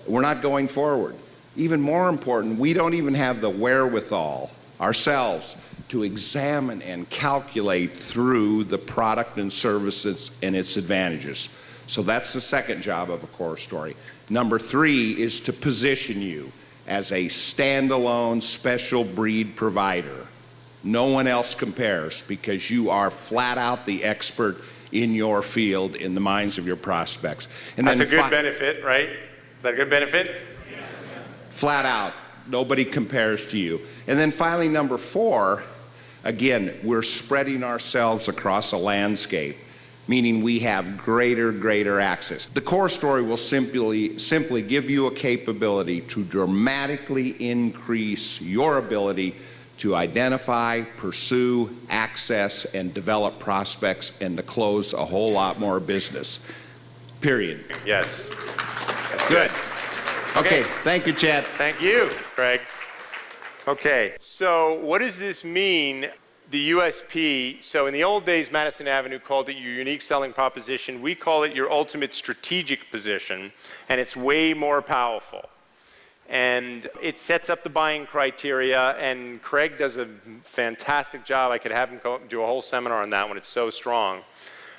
we're not going forward. Even more important, we don't even have the wherewithal ourselves to examine and calculate through the product and services and its advantages. So that's the second job of a Core Story. Number 3 is to position you as a standalone special breed provider. No one else compares because you are flat out the expert in your field in the minds of your prospects. And that's then a good benefit, right? Is that a good benefit? Flat out, nobody compares to you. And then finally, number 4, again, we're spreading ourselves across a landscape, meaning we have greater access. The Core Story will simply give you a capability to dramatically increase your ability to identify, pursue, access, and develop prospects, and to close a whole lot more business. Period. Yes. That's good. Okay, thank you, Chet. Thank you, Craig. Okay, so what does this mean? The USP, so in the old days, Madison Avenue called it your unique selling proposition. We call it your ultimate strategic position, and it's way more powerful. And it sets up the buying criteria, and Craig does a fantastic job. I could have him do a whole seminar on that one. It's so strong.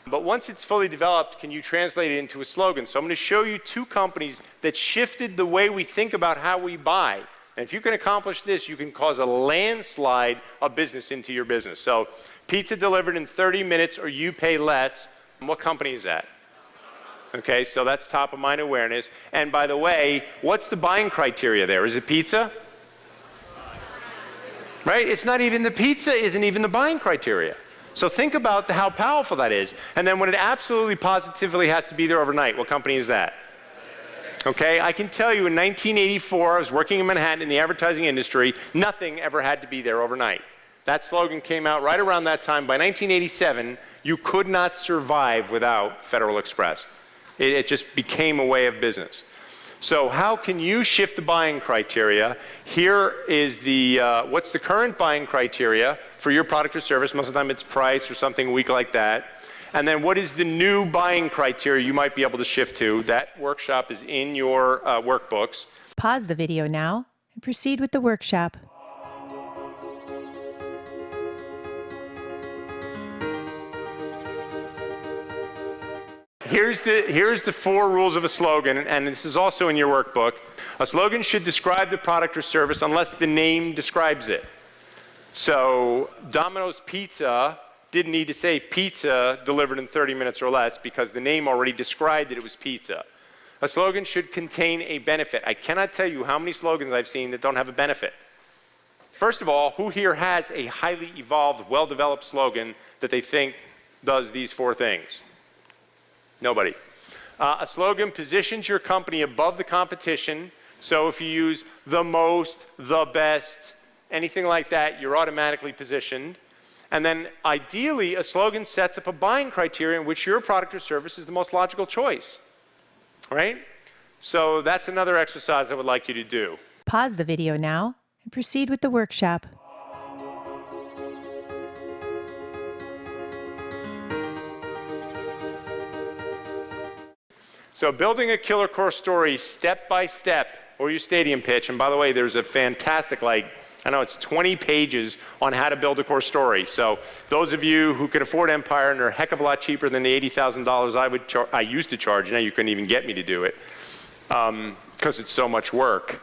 But once it's fully developed, can you translate it into a slogan? So I'm going to show you two companies that shifted the way we think about how we buy. And if you can accomplish this, you can cause a landslide of business into your business. So pizza delivered in 30 minutes or you pay less. What company is that? Okay, so that's top of mind awareness. And by the way, what's the buying criteria there? Is it pizza? Right? It's not even the pizza isn't even the buying criteria. So think about how powerful that is. And then when it absolutely positively has to be there overnight, what company is that? Okay, I can tell you in 1984, I was working in Manhattan in the advertising industry, nothing ever had to be there overnight. That slogan came out right around that time. By 1987, you could not survive without Federal Express. It just became a way of business. So how can you shift the buying criteria? Here is the, what's the current buying criteria for your product or service? Most of the time it's price or something weak like that. And then what is the new buying criteria you might be able to shift to? That workshop is in your workbooks. Pause the video now and proceed with the workshop. Here's the 4 rules of a slogan, and this is also in your workbook. A slogan should describe the product or service unless the name describes it. So Domino's Pizza didn't need to say pizza delivered in 30 minutes or less because the name already described that it was pizza. A slogan should contain a benefit. I cannot tell you how many slogans I've seen that don't have a benefit. First of all, who here has a highly evolved, well-developed slogan that they think does these 4 things? Nobody. A slogan positions your company above the competition. So if you use the most, the best, anything like that, you're automatically positioned. And then ideally, a slogan sets up a buying criteria in which your product or service is the most logical choice, right? So that's another exercise I would like you to do. Pause the video now and proceed with the workshop. So building a killer core story step by step, or your stadium pitch, and by the way, there's a fantastic, I know it's 20 pages on how to build a core story. So those of you who could afford Empire, and they're a heck of a lot cheaper than the $80,000 I used to charge, now you couldn't even get me to do it, because it's so much work.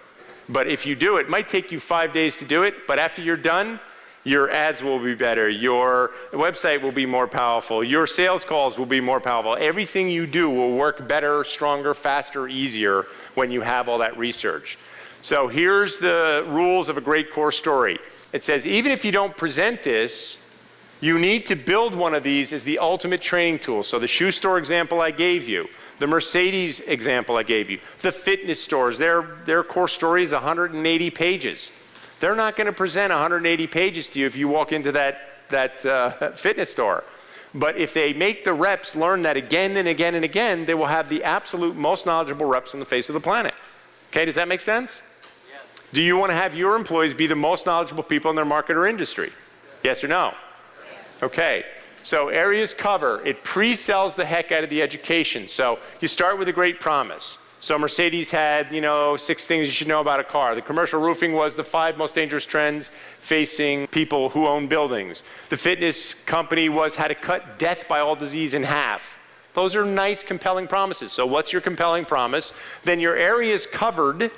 But if you do it, it might take you 5 days to do it, but after you're done, your ads will be better, your website will be more powerful, your sales calls will be more powerful. Everything you do will work better, stronger, faster, easier when you have all that research. So here's the rules of a great core story. It says, even if you don't present this, you need to build one of these as the ultimate training tool. So the shoe store example I gave you, the Mercedes example I gave you, the fitness stores, their core story is 180 pages. They're not going to present 180 pages to you if you walk into that fitness store. But if they make the reps learn that again and again and again, they will have the absolute most knowledgeable reps on the face of the planet. Okay, does that make sense? Yes. Do you want to have your employees be the most knowledgeable people in their market or industry? Yes or no? Yes. Okay, so areas cover. It pre-sells the heck out of the education. So you start with a great promise. So Mercedes had, 6 things you should know about a car. The commercial roofing was the 5 most dangerous trends facing people who own buildings. The fitness company was how to cut death by all disease in half. Those are nice, compelling promises. So what's your compelling promise? Then your areas covered.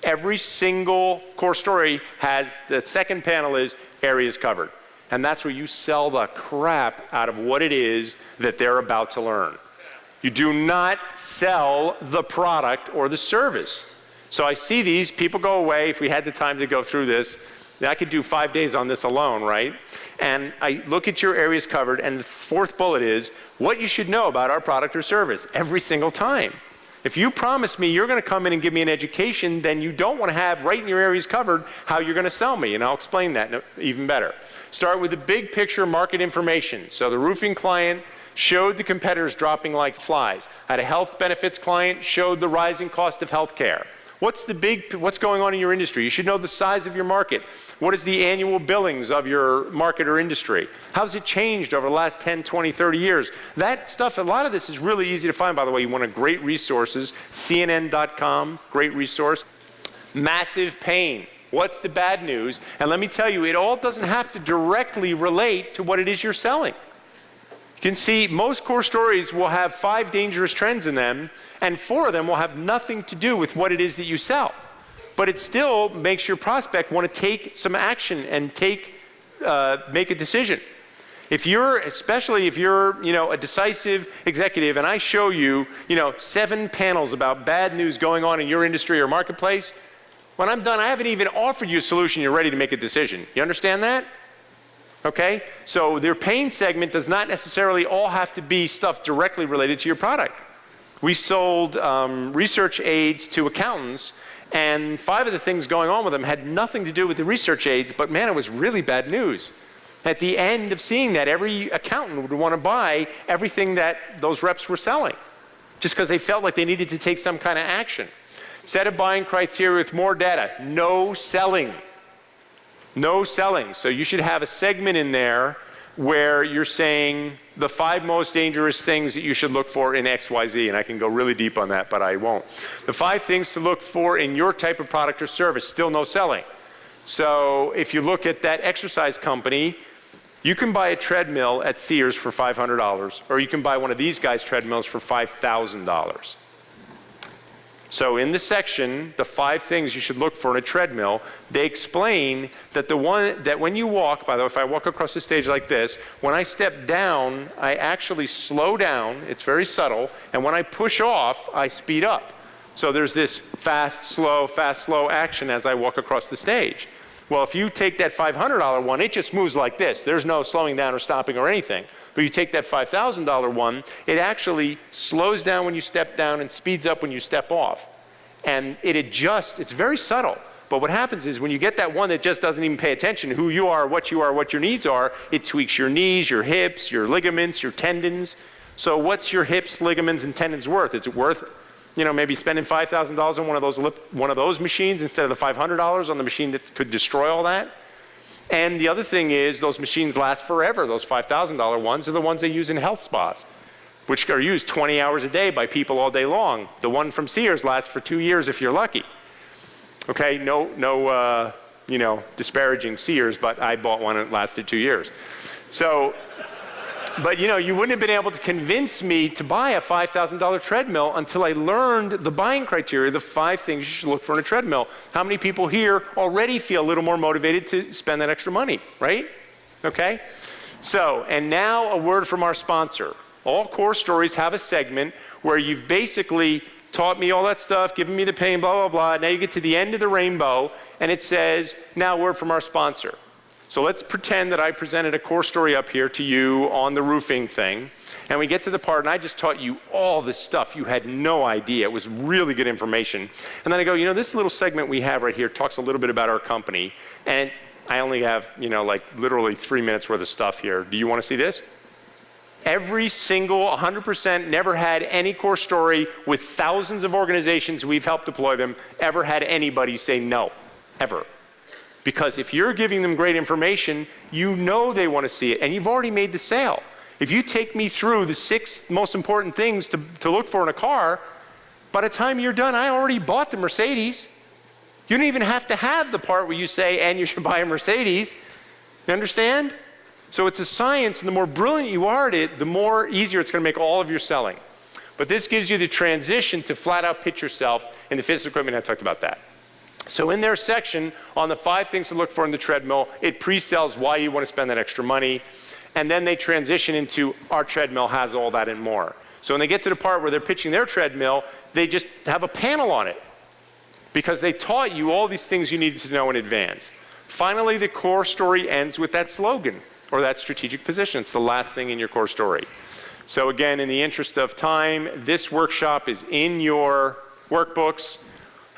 Every single core story has, the second panel is areas covered. And that's where you sell the crap out of what it is that they're about to learn. You do not sell the product or the service. So I see these, people go away. If we had the time to go through this, I could do 5 days on this alone, right? And I look at your areas covered, and the 4th bullet is what you should know about our product or service every single time. If you promise me you're going to come in and give me an education, then you don't want to have right in your areas covered how you're going to sell me, and I'll explain that even better. Start with the big picture market information. So the roofing client showed the competitors dropping like flies. Had a health benefits client, showed the rising cost of health care. What's going on in your industry? You should know the size of your market. What is the annual billings of your market or industry? How's it changed over the last 10, 20, 30 years? That stuff, a lot of this is really easy to find, by the way. You want great resources, CNN.com, great resource. Massive pain. What's the bad news? And let me tell you, it all doesn't have to directly relate to what it is you're selling. You can see most core stories will have 5 dangerous trends in them, and 4 of them will have nothing to do with what it is that you sell. But it still makes your prospect want to take some action and make a decision. Especially if you're, a decisive executive, and I show you, 7 panels about bad news going on in your industry or marketplace, when I'm done, I haven't even offered you a solution. You're ready to make a decision. You understand that? Okay? So their pain segment does not necessarily all have to be stuff directly related to your product. We sold research aids to accountants, and 5 of the things going on with them had nothing to do with the research aids, but man, it was really bad news. At the end of seeing that, every accountant would want to buy everything that those reps were selling, just because they felt like they needed to take some kind of action. Set a buying criteria with more data. No selling. No selling. So you should have a segment in there where you're saying the 5 most dangerous things that you should look for in XYZ, and I can go really deep on that, but I won't. The 5 things to look for in your type of product or service, still no selling. So if you look at that exercise company, you can buy a treadmill at Sears for $500, or you can buy one of these guys' treadmills for $5,000. So in this section, the 5 things you should look for in a treadmill, they explain that when you walk, by the way, if I walk across the stage like this, when I step down, I actually slow down. It's very subtle. And when I push off, I speed up. So there's this fast, slow action as I walk across the stage. Well, if you take that $500 one, it just moves like this. There's no slowing down or stopping or anything. But you take that $5,000 one, it actually slows down when you step down and speeds up when you step off. And it adjusts. It's very subtle. But what happens is when you get that one that just doesn't even pay attention to who you are, what your needs are, it tweaks your knees, your hips, your ligaments, your tendons. So what's your hips, ligaments, and tendons worth? Is it worth maybe spending $5,000 on one of those machines instead of the $500 on the machine that could destroy all that? And the other thing is those machines last forever. Those $5,000 ones are the ones they use in health spas, which are used 20 hours a day by people all day long. The one from Sears lasts for 2 years if you're lucky. Okay, no disparaging Sears, but I bought one and it lasted 2 years. So, but you wouldn't have been able to convince me to buy a $5,000 treadmill until I learned the buying criteria, the 5 things you should look for in a treadmill. How many people here already feel a little more motivated to spend that extra money, right? Okay? So, and now a word from our sponsor. All core stories have a segment where you've basically taught me all that stuff, given me the pain, blah, blah, blah. Now you get to the end of the rainbow, and it says, now a word from our sponsor. So let's pretend that I presented a core story up here to you on the roofing thing, and we get to the part, and I just taught you all this stuff. You had no idea. It was really good information. And then I go, this little segment we have right here talks a little bit about our company, and I only have, literally 3 minutes worth of stuff here. Do you want to see this? Every single 100% never had any core story with thousands of organizations we've helped deploy them ever had anybody say no, ever. Because if you're giving them great information, they want to see it, and you've already made the sale. If you take me through the 6 most important things to look for in a car, by the time you're done, I already bought the Mercedes. You don't even have to have the part where you say, and you should buy a Mercedes. You understand? So it's a science, and the more brilliant you are at it, the more easier it's going to make all of your selling. But this gives you the transition to flat out pitch yourself in the physical equipment. I talked about that. So in their section on the 5 things to look for in the treadmill, it pre-sells why you want to spend that extra money. And then they transition into our treadmill has all that and more. So when they get to the part where they're pitching their treadmill, they just have a panel on it because they taught you all these things you needed to know in advance. Finally, the core story ends with that slogan or that strategic position. It's the last thing in your core story. So again, in the interest of time, this workshop is in your workbooks.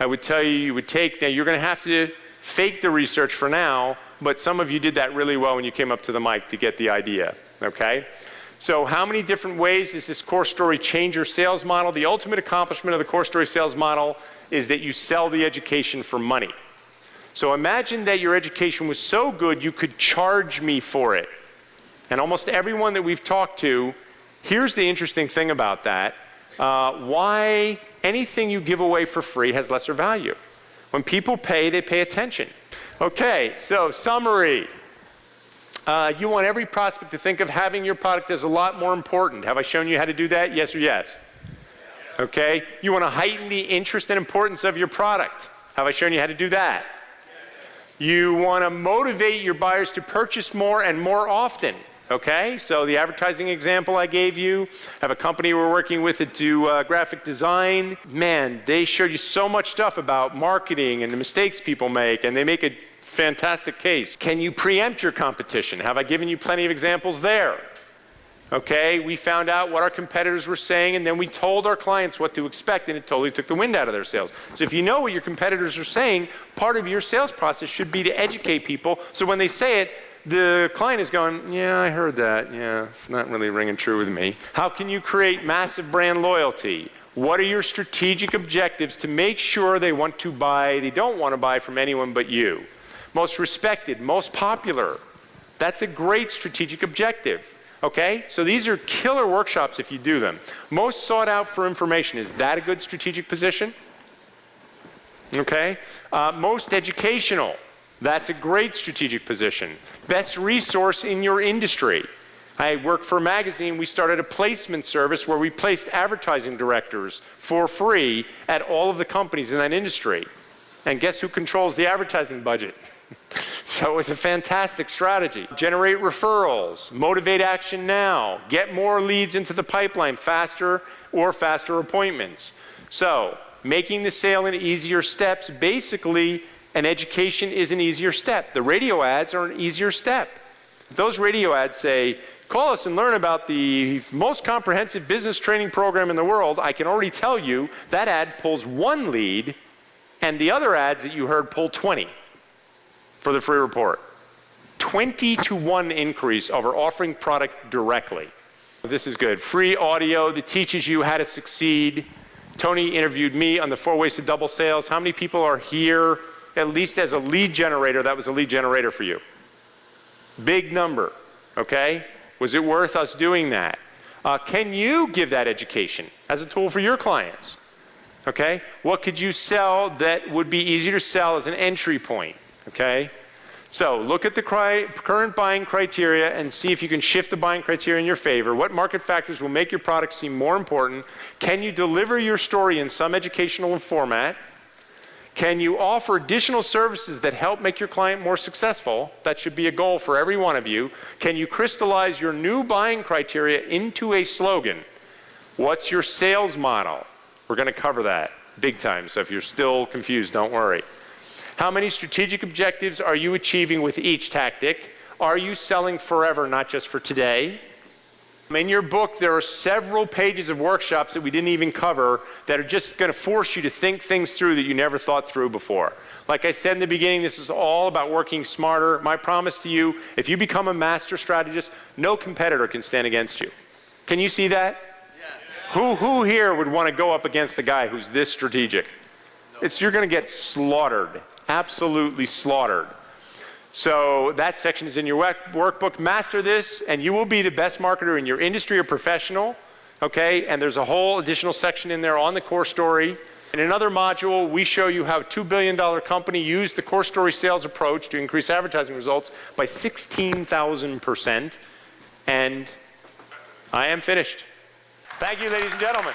I would tell you would take, now you're going to have to fake the research for now, but some of you did that really well when you came up to the mic to get the idea, okay? So how many different ways does this core story change your sales model? The ultimate accomplishment of the core story sales model is that you sell the education for money. So imagine that your education was so good you could charge me for it. And almost everyone that we've talked to, here's the interesting thing about that. Why anything you give away for free has lesser value. When people pay, they pay attention. Okay, so summary. You want every prospect to think of having your product as a lot more important. Have I shown you how to do that? Yes or yes? Okay. You want to heighten the interest and importance of your product. Have I shown you how to do that? You want to motivate your buyers to purchase more and more often. Okay, so the advertising example I gave you, I have a company we're working with that do graphic design. Man, they showed you so much stuff about marketing and the mistakes people make, and they make a fantastic case. Can you preempt your competition? Have I given you plenty of examples there? Okay, we found out what our competitors were saying, and then we told our clients what to expect, and it totally took the wind out of their sails. So if you know what your competitors are saying, part of your sales process should be to educate people, so when they say it, the client is going, yeah, I heard that. Yeah, it's not really ringing true with me. How can you create massive brand loyalty? What are your strategic objectives to make sure they want to buy, they don't want to buy from anyone but you? Most respected, most popular. That's a great strategic objective. Okay? So these are killer workshops if you do them. Most sought out for information. Is that a good strategic position? Okay? Most educational. That's a great strategic position. Best resource in your industry. I work for a magazine. We started a placement service where we placed advertising directors for free at all of the companies in that industry. And guess who controls the advertising budget? So it was a fantastic strategy. Generate referrals, motivate action now, get more leads into the pipeline faster or faster appointments. So making the sale in easier steps, basically an education is an easier step. The radio ads are an easier step. If those radio ads say, call us and learn about the most comprehensive business training program in the world, I can already tell you that ad pulls 1 lead, and the other ads that you heard pull 20 for the free report. 20-to-1 increase over offering product directly. This is good. Free audio that teaches you how to succeed. Tony interviewed me on the 4 ways to double sales. How many people are here, at least as a lead generator, that was a lead generator for you? Big number, okay? Was it worth us doing that? Can you give that education as a tool for your clients? Okay? What could you sell that would be easier to sell as an entry point? Okay? So look at the current buying criteria and see if you can shift the buying criteria in your favor. What market factors will make your product seem more important? Can you deliver your story in some educational format? Can you offer additional services that help make your client more successful? That should be a goal for every one of you. Can you crystallize your new buying criteria into a slogan? What's your sales model? We're going to cover that big time, so if you're still confused, don't worry. How many strategic objectives are you achieving with each tactic? Are you selling forever, not just for today? In your book, there are several pages of workshops that we didn't even cover that are just going to force you to think things through that you never thought through before. Like I said in the beginning, this is all about working smarter. My promise to you, if you become a master strategist, no competitor can stand against you. Can you see that? Yes. Who here would want to go up against the guy who's this strategic? You're going to get slaughtered. Absolutely slaughtered. So that section is in your workbook. Master this, and you will be the best marketer in your industry or professional. Okay? And there's a whole additional section in there on the core story. In another module, we show you how a $2 billion company used the core story sales approach to increase advertising results by 16,000%. And I am finished. Thank you, ladies and gentlemen.